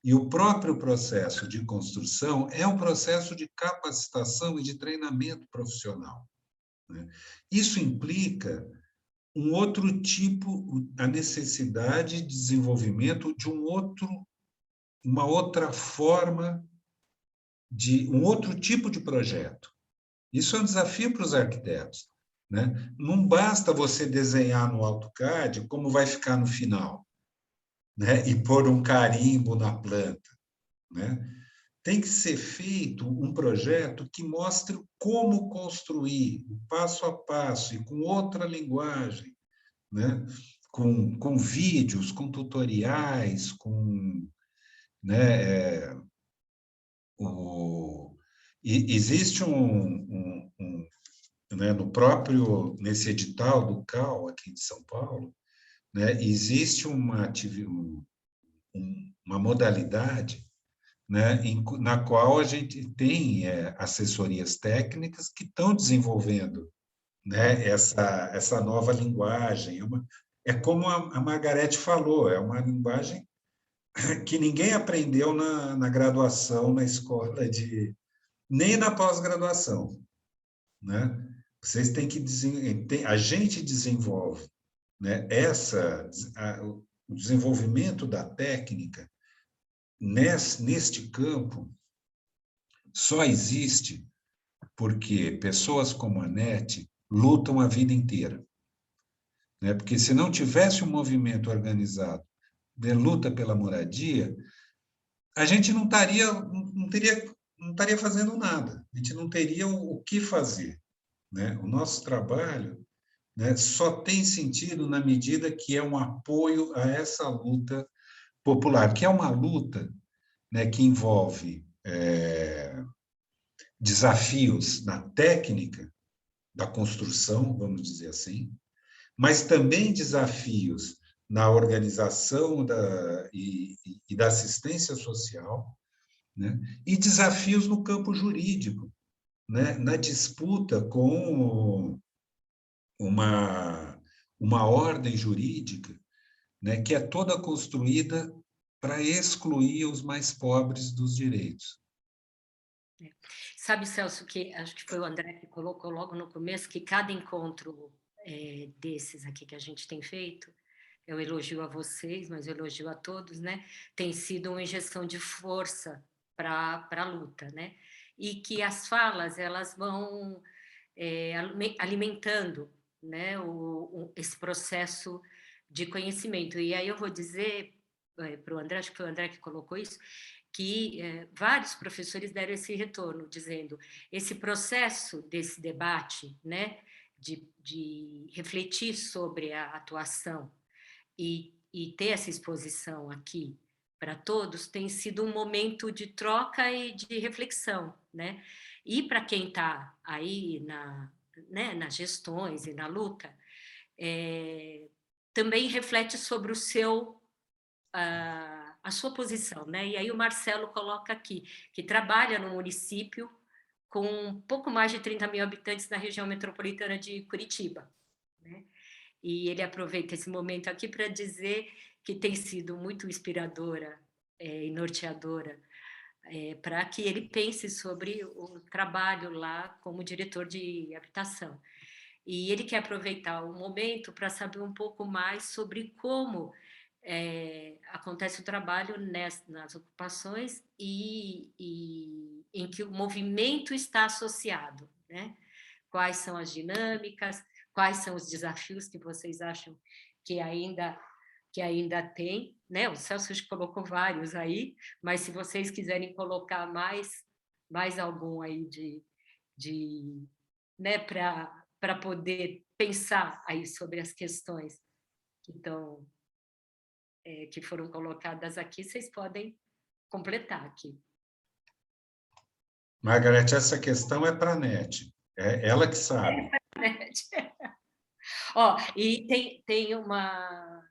E o próprio processo de construção é um processo de capacitação e de treinamento profissional, né? Isso implica um outro tipo, a necessidade de desenvolvimento de uma outra forma, um outro tipo de projeto. Isso é um desafio para os arquitetos, né? Não basta você desenhar no AutoCAD como vai ficar no final, né? E pôr um carimbo na planta, né? Tem que ser feito um projeto que mostre como construir, passo a passo, e com outra linguagem, né? Com vídeos, com tutoriais, né? Existe né, nesse edital do CAL, aqui de São Paulo, né, existe uma modalidade, né, na qual a gente tem assessorias técnicas que estão desenvolvendo, né, essa nova linguagem. É como a Margarete falou, é uma linguagem que ninguém aprendeu na graduação, na escola, nem na pós-graduação, né? Vocês têm que a gente desenvolve, né? O desenvolvimento da técnica neste campo só existe porque pessoas como a NET lutam a vida inteira, né? Porque se não tivesse um movimento organizado de luta pela moradia, a gente não estaria fazendo nada, a gente não teria o que fazer, né? O nosso trabalho, né, só tem sentido na medida que é um apoio a essa luta popular, que é uma luta, né, que envolve desafios na técnica da construção, vamos dizer assim, mas também desafios na organização e da assistência social, né, e desafios no campo jurídico, né, na disputa com uma ordem jurídica, né, que é toda construída para excluir os mais pobres dos direitos. Sabe, Celso, que acho que foi o André que colocou logo no começo, que cada encontro desses aqui que a gente tem feito, eu elogio a vocês, mas eu elogio a todos, né? Tem sido uma injeção de força para a luta, né? E que as falas, elas vão alimentando, né, esse processo de conhecimento. E aí eu vou dizer para o André, acho que foi o André que colocou isso, que vários professores deram esse retorno, dizendo esse processo desse debate, né, de refletir sobre a atuação e ter essa exposição aqui para todos, tem sido um momento de troca e de reflexão, né? E para quem está aí né, nas gestões e na luta, também reflete sobre a sua posição, né? E aí o Marcelo coloca aqui, que trabalha no município com um pouco mais de 30 mil habitantes na região metropolitana de Curitiba, né? E ele aproveita esse momento aqui para dizer que tem sido muito inspiradora e norteadora para que ele pense sobre o trabalho lá como diretor de habitação. E ele quer aproveitar o momento para saber um pouco mais sobre como acontece o trabalho nas ocupações e em que o movimento está associado, né? Quais são as dinâmicas, quais são os desafios que vocês acham que ainda tem, né? O Celso colocou vários aí, mas se vocês quiserem colocar mais algum aí né, para poder pensar aí sobre as questões que foram colocadas aqui, vocês podem completar aqui. Margarete, essa questão é para a NET. É ela que sabe. E tem uma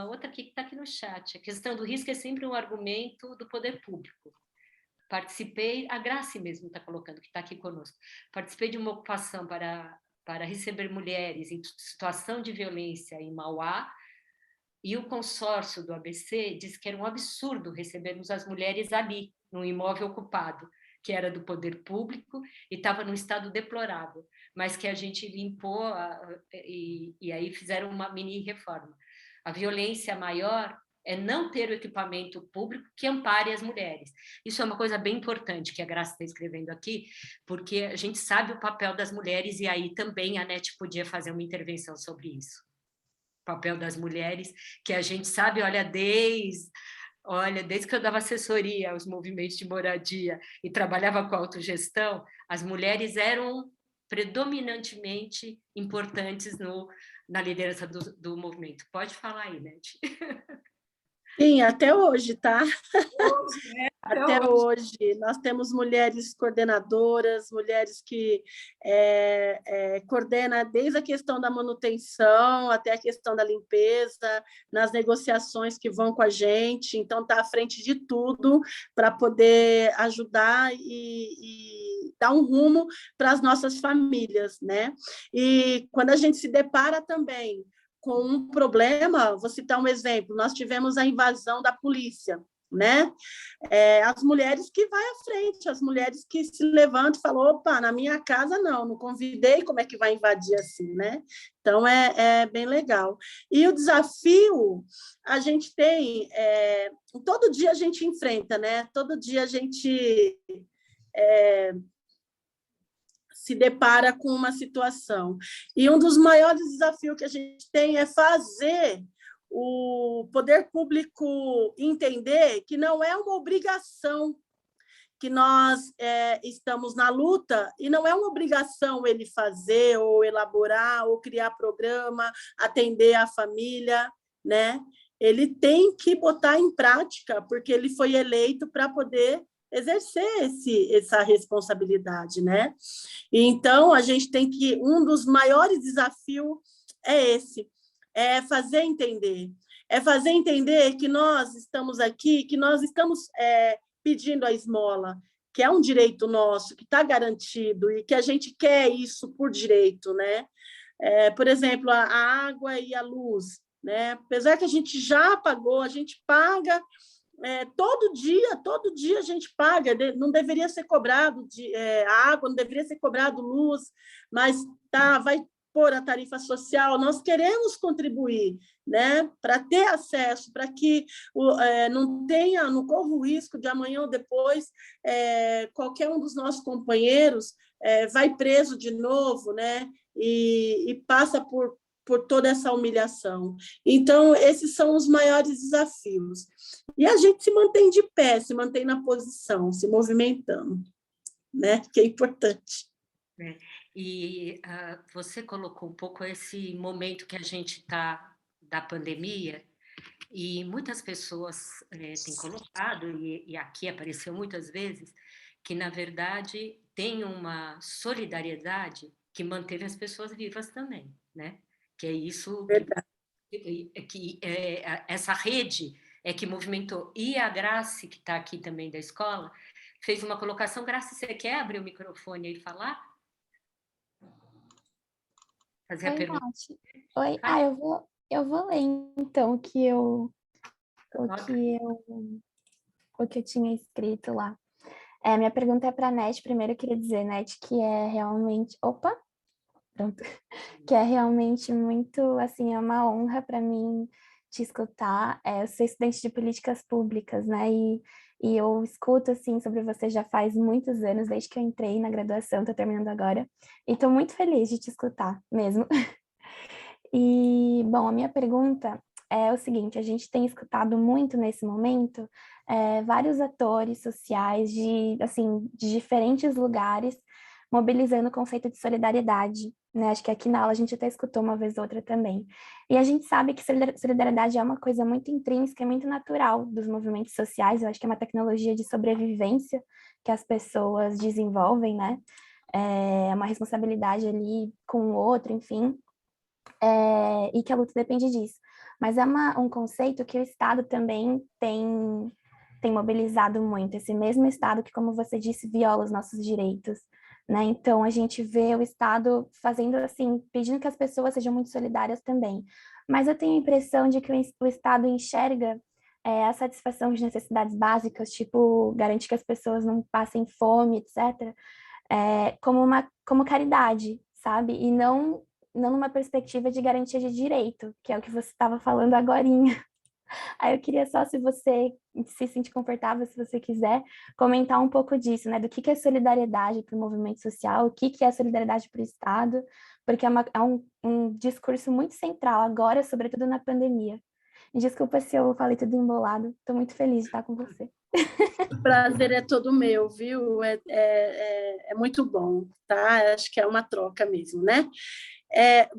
outra aqui que está aqui no chat. A questão do risco é sempre um argumento do poder público. Participei, a Grace mesmo está colocando, que está aqui conosco. Participei de uma ocupação para receber mulheres em situação de violência em Mauá, e o consórcio do ABC disse que era um absurdo recebermos as mulheres ali, num imóvel ocupado, que era do poder público e estava num estado deplorável, mas que a gente limpou e aí fizeram uma mini reforma. A violência maior é não ter o equipamento público que ampare as mulheres. Isso é uma coisa bem importante que a Graça está escrevendo aqui, porque a gente sabe o papel das mulheres e aí também a NET podia fazer uma intervenção sobre isso. O papel das mulheres, que a gente sabe, desde que eu dava assessoria aos movimentos de moradia e trabalhava com autogestão, as mulheres eram predominantemente importantes na liderança do movimento. Pode falar aí, Nete. Sim, até hoje, tá? Até hoje. Nós temos mulheres coordenadoras, mulheres que coordenam desde a questão da manutenção até a questão da limpeza, nas negociações que vão com a gente. Então, está à frente de tudo para poder ajudar e dar um rumo para as nossas famílias, né? E quando a gente se depara também com um problema, vou citar um exemplo, nós tivemos a invasão da polícia, né? As mulheres que vai à frente, as mulheres que se levantam e falam, opa, na minha casa não convidei, como é que vai invadir assim, né? Então, é bem legal. E o desafio, a gente tem, todo dia a gente enfrenta, né? Todo dia a gente se depara com uma situação. E um dos maiores desafios que a gente tem é fazer o poder público entender que não é uma obrigação que nós estamos na luta, e não é uma obrigação ele fazer, ou elaborar, ou criar programa, atender a família, né? Ele tem que botar em prática, porque ele foi eleito para poder exercer essa responsabilidade, né? Então, a gente tem que... Um dos maiores desafios é esse, é fazer entender que nós estamos aqui, que nós estamos pedindo a esmola, que é um direito nosso, que está garantido e que a gente quer isso por direito, né? Por exemplo, a água e a luz, né? Apesar que a gente já pagou, a gente paga todo dia a gente paga, não deveria ser cobrado água, não deveria ser cobrado luz, mas vai pôr a tarifa social. Nós queremos contribuir, né, para ter acesso, para que não corra o risco de amanhã ou depois qualquer um dos nossos companheiros vai preso de novo, né, e passa por toda essa humilhação. Então, esses são os maiores desafios. E a gente se mantém de pé, se mantém na posição, se movimentando, né? Que é importante. E você colocou um pouco esse momento que a gente está da pandemia, e muitas pessoas têm colocado, e aqui apareceu muitas vezes, que, na verdade, tem uma solidariedade que manteve as pessoas vivas também, né? Que é isso essa rede que movimentou. E a Grace, que está aqui também da escola, fez uma colocação. Graça, você quer abrir o microfone e falar? Fazer a Oi, pergunta. Nath. Oi, Vai. eu vou ler então o que eu tinha escrito lá. Minha pergunta é para a Nath. Primeiro eu queria dizer, Nath, que é realmente, pronto, que é realmente muito, assim, é uma honra para mim te escutar. Eu sou estudante de políticas públicas, né? E eu escuto, assim, sobre você já faz muitos anos, desde que eu entrei na graduação, estou terminando agora. E estou muito feliz de te escutar, mesmo. E, bom, a minha pergunta é o seguinte: a gente tem escutado muito nesse momento vários atores sociais de diferentes lugares mobilizando o conceito de solidariedade, né? Acho que aqui na aula a gente até escutou uma vez ou outra também. E a gente sabe que solidariedade é uma coisa muito intrínseca, muito natural dos movimentos sociais. Eu acho que é uma tecnologia de sobrevivência que as pessoas desenvolvem, né? É uma responsabilidade ali com o outro, enfim. E que a luta depende disso. Mas é um conceito que o Estado também tem mobilizado muito, esse mesmo Estado que, como você disse, viola os nossos direitos, né? Então, a gente vê o Estado fazendo assim, pedindo que as pessoas sejam muito solidárias também. Mas eu tenho a impressão de que o Estado enxerga a satisfação de necessidades básicas, tipo, garantir que as pessoas não passem fome, etc., como caridade, sabe? E não numa perspectiva de garantia de direito, que é o que você estava falando agorinha. Aí eu queria só, se você se sentir confortável, se você quiser, comentar um pouco disso, né? Do que é solidariedade para o movimento social, o que é solidariedade para o Estado, porque é um discurso muito central agora, sobretudo na pandemia. Desculpa se eu falei tudo embolado, estou muito feliz de estar com você. O prazer é todo meu, viu? É muito bom, tá? Acho que é uma troca mesmo, né?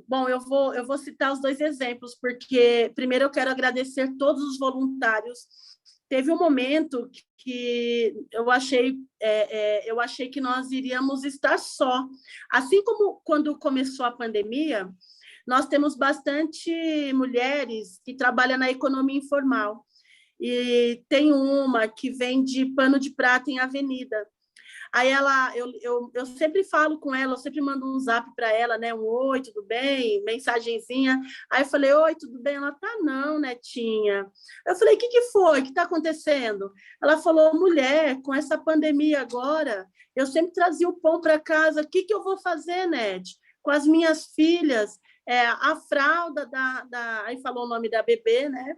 Bom, eu vou citar os 2 exemplos, porque primeiro eu quero agradecer todos os voluntários. Teve um momento que eu achei que nós iríamos estar só. Assim como quando começou a pandemia, nós temos bastante mulheres que trabalham na economia informal. E tem uma que vende pano de prata em avenida. Aí eu sempre falo com ela, eu sempre mando um zap para ela, né? Um oi, tudo bem? Mensagenzinha. Aí eu falei, oi, tudo bem? Ela, tá não, netinha. Eu falei, o que foi? O que está acontecendo? Ela falou, mulher, com essa pandemia agora, eu sempre trazia o pão para casa, o que eu vou fazer, Net? Com as minhas filhas, a fralda aí falou o nome da bebê, né?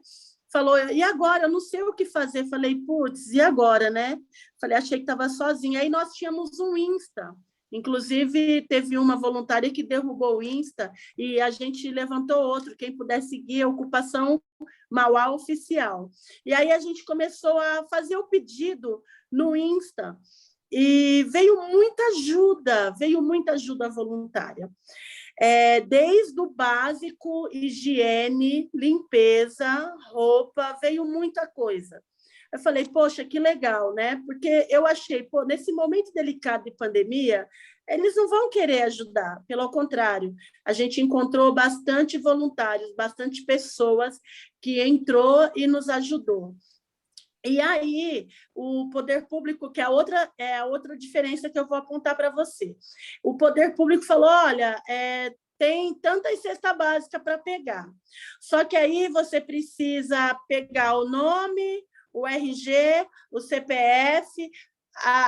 Falou, e agora? Eu não sei o que fazer. Falei, putz, e agora, né? Falei, achei que estava sozinha. Aí nós tínhamos um Insta. Inclusive, teve uma voluntária que derrubou o Insta e a gente levantou outro. Quem puder seguir, a Ocupação Mauá Oficial. E aí a gente começou a fazer o pedido no Insta. E veio muita ajuda voluntária. Desde o básico, higiene, limpeza, roupa, veio muita coisa. Eu falei, poxa, que legal, né? Porque eu achei, nesse momento delicado de pandemia, eles não vão querer ajudar, pelo contrário, a gente encontrou bastante voluntários, bastante pessoas que entrou e nos ajudou. E aí, o poder público, que é a outra diferença que eu vou apontar para você. O poder público falou, olha, tem tantas cestas básicas para pegar. Só que aí você precisa pegar o nome, o RG, o CPF.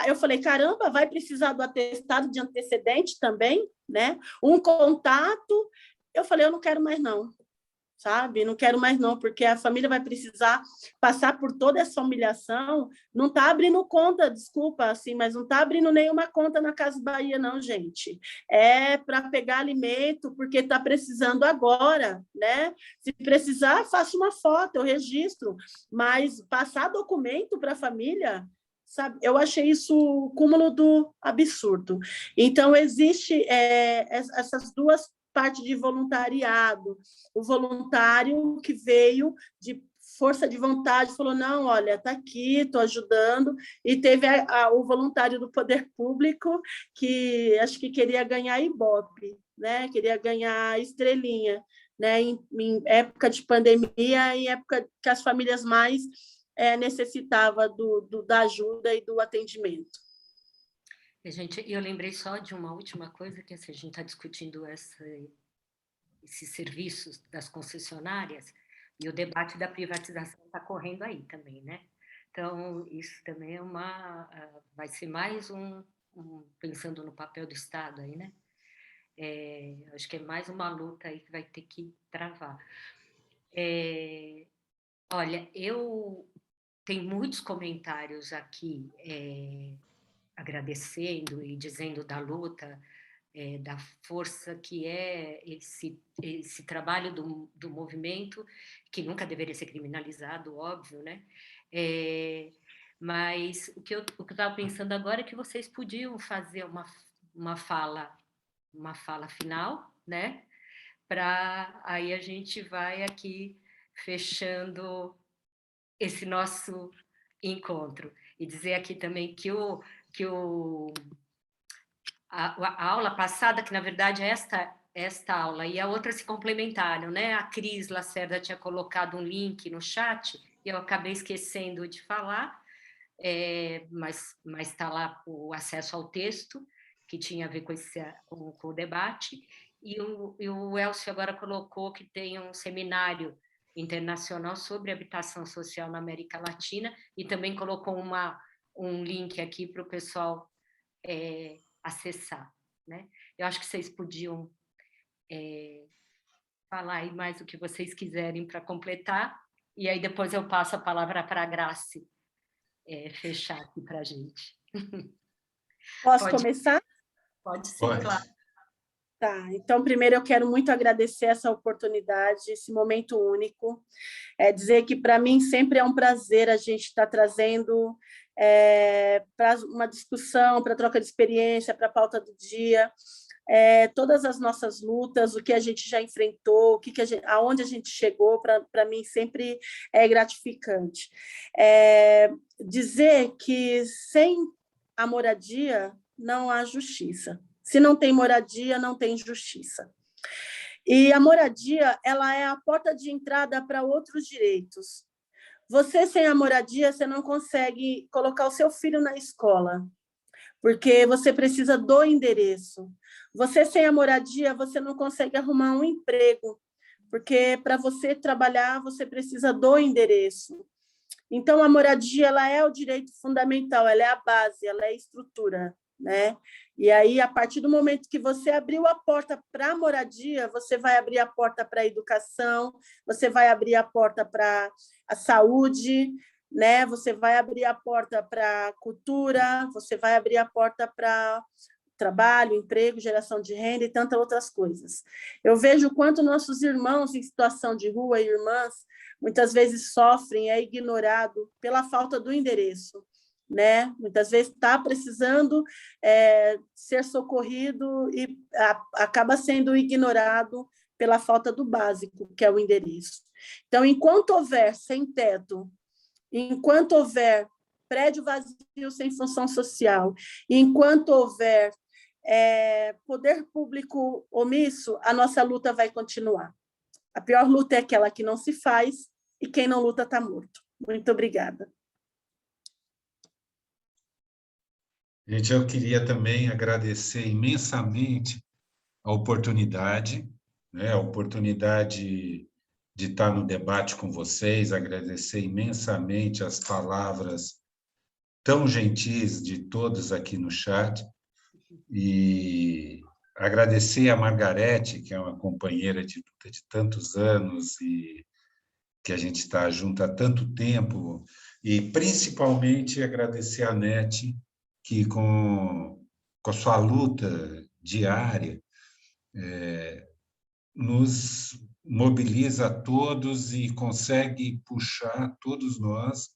Eu falei, caramba, vai precisar do atestado de antecedente também, né? Um contato. Eu falei, eu não quero mais, não. Sabe? Não quero mais não, porque a família vai precisar passar por toda essa humilhação. Não está abrindo conta, desculpa, assim, mas não está abrindo nenhuma conta na Casa Bahia, não, gente. É para pegar alimento, porque está precisando agora, né? Se precisar, faça uma foto, eu registro, mas passar documento para a família, sabe? Eu achei isso o cúmulo do absurdo. Então, existe essas duas parte de voluntariado, o voluntário que veio de força de vontade, falou, não, olha, está aqui, estou ajudando, e teve o voluntário do poder público, que acho que queria ganhar Ibope, né? Queria ganhar estrelinha, né? Em época de pandemia, em época que as famílias mais necessitava da ajuda e do atendimento. Gente, eu lembrei só de uma última coisa, que assim, a gente está discutindo esses serviços das concessionárias, e o debate da privatização está correndo aí também, né? Então, isso também vai ser mais pensando no papel do Estado aí, né? Acho que é mais uma luta aí que vai ter que travar. Olha, eu tenho muitos comentários aqui agradecendo e dizendo da luta, da força que é esse trabalho do movimento, que nunca deveria ser criminalizado, óbvio, né? Mas o que eu estava pensando agora é que vocês podiam fazer uma fala final, né? Aí a gente vai aqui fechando esse nosso encontro. E dizer aqui também que a aula passada, que na verdade é esta aula, e a outra se complementaram, né? A Cris Lacerda tinha colocado um link no chat, e eu acabei esquecendo de falar, mas está lá o acesso ao texto, que tinha a ver com o debate, e o Elcio agora colocou que tem um seminário internacional sobre habitação social na América Latina, e também colocou um link aqui para o pessoal acessar, né? Eu acho que vocês podiam falar aí mais o que vocês quiserem para completar, e aí depois eu passo a palavra para a Grace fechar aqui para a gente. Posso começar? Pode sim, Pode. claro. Tá, então, primeiro eu quero muito agradecer essa oportunidade, esse momento único. Dizer que, para mim, sempre é um prazer a gente estar trazendo para uma discussão, para troca de experiência, para a pauta do dia, todas as nossas lutas, o que a gente já enfrentou, aonde a gente chegou, para mim sempre é gratificante. Dizer que sem a moradia não há justiça. Se não tem moradia, não tem justiça. E a moradia, ela é a porta de entrada para outros direitos. Você, sem a moradia, você não consegue colocar o seu filho na escola, porque você precisa do endereço. Você, sem a moradia, você não consegue arrumar um emprego, porque para você trabalhar, você precisa do endereço. Então, a moradia, ela é o direito fundamental, ela é a base, ela é a estrutura, né? E aí, a partir do momento que você abriu a porta para a moradia, você vai abrir a porta para a educação, você vai abrir a porta para a saúde, né? Você vai abrir a porta para a cultura, você vai abrir a porta para trabalho, emprego, geração de renda e tantas outras coisas. Eu vejo o quanto nossos irmãos em situação de rua e irmãs muitas vezes sofrem, é ignorado pela falta do endereço, né? Muitas vezes está precisando ser socorrido e acaba sendo ignorado pela falta do básico, que é o endereço. Então, enquanto houver sem teto, enquanto houver prédio vazio sem função social, enquanto houver poder público omisso, a nossa luta vai continuar. A pior luta é aquela que não se faz e quem não luta está morto. Muito obrigada. Gente, eu queria também agradecer imensamente a oportunidade, né? A oportunidade de estar no debate com vocês, agradecer imensamente as palavras tão gentis de todos aqui no chat, e agradecer a Margarete, que é uma companheira de luta de tantos anos e que a gente está junto há tanto tempo, e principalmente agradecer a Nete, que com a sua luta diária nos mobiliza a todos e consegue puxar todos nós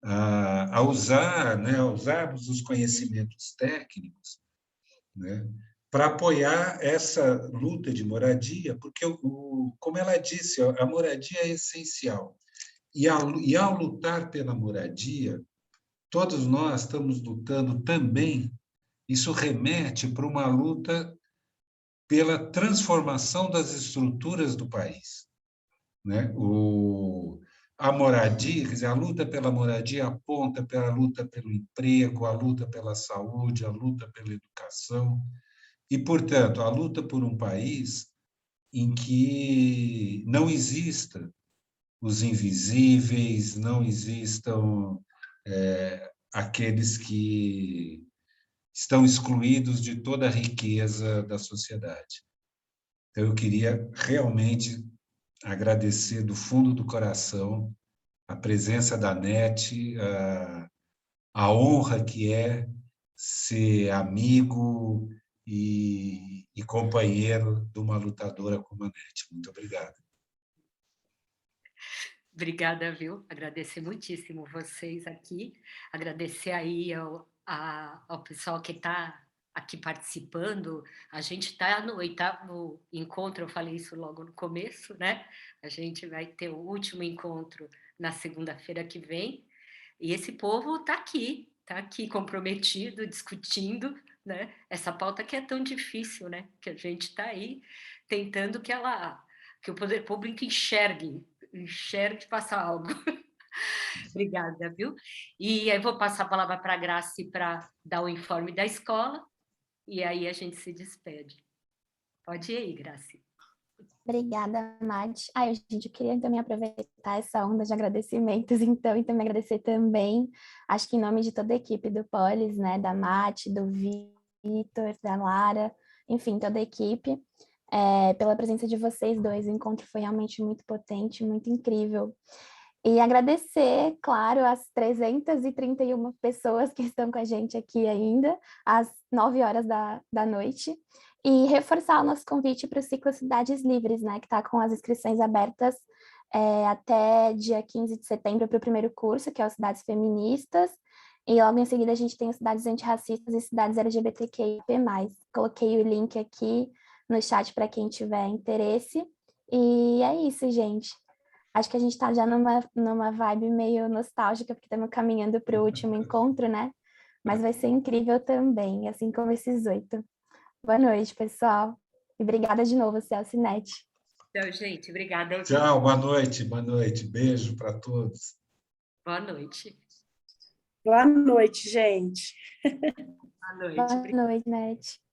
a usar, né, a usarmos os conhecimentos técnicos, né, para apoiar essa luta de moradia, porque, como ela disse, a moradia é essencial. E ao lutar pela moradia, todos nós estamos lutando também, isso remete para uma luta pela transformação das estruturas do país, né? a moradia, quer dizer, a luta pela moradia aponta pela luta pelo emprego, a luta pela saúde, a luta pela educação, e, portanto, a luta por um país em que não exista os invisíveis, não existam aqueles que estão excluídos de toda a riqueza da sociedade. Então, eu queria realmente agradecer do fundo do coração a presença da NET, a honra que é ser amigo e companheiro de uma lutadora como a NET. Muito obrigado. Obrigada, viu? Agradecer muitíssimo vocês aqui, agradecer aí ao pessoal que está aqui participando. A gente está no 8º encontro, eu falei isso logo no começo, né? A gente vai ter o último encontro na segunda-feira que vem, e esse povo está aqui comprometido, discutindo, né? Essa pauta que é tão difícil, né? Que a gente está aí tentando que o poder público enxergue e faça algo. Obrigada, viu? E aí vou passar a palavra para a Grace para dar o informe da escola, e aí a gente se despede. Pode ir aí, Grace. Obrigada, Mati. Gente, eu queria também aproveitar essa onda de agradecimentos, então, e também agradecer também, acho que em nome de toda a equipe do Polis, né, da Mati, do Vitor, da Lara, enfim, toda a equipe, pela presença de vocês dois. O encontro foi realmente muito potente, muito incrível. E agradecer, claro, as 331 pessoas que estão com a gente aqui ainda, às 9 horas da noite, e reforçar o nosso convite para o ciclo Cidades Livres, né, que está com as inscrições abertas até dia 15 de setembro para o primeiro curso, que é o Cidades Feministas, e logo em seguida a gente tem o Cidades Antirracistas e Cidades LGBTQIP+. Coloquei o link aqui no chat para quem tiver interesse, e é isso, gente. Acho que a gente está já numa vibe meio nostálgica, porque estamos caminhando para o último encontro, né? Mas vai ser incrível também, assim como esses 8. Boa noite, pessoal. E obrigada de novo, Celso e NET. Então, gente, obrigada. Tchau, boa noite, boa noite. Beijo para todos. Boa noite. Boa noite, gente. Boa noite. Boa noite, NET.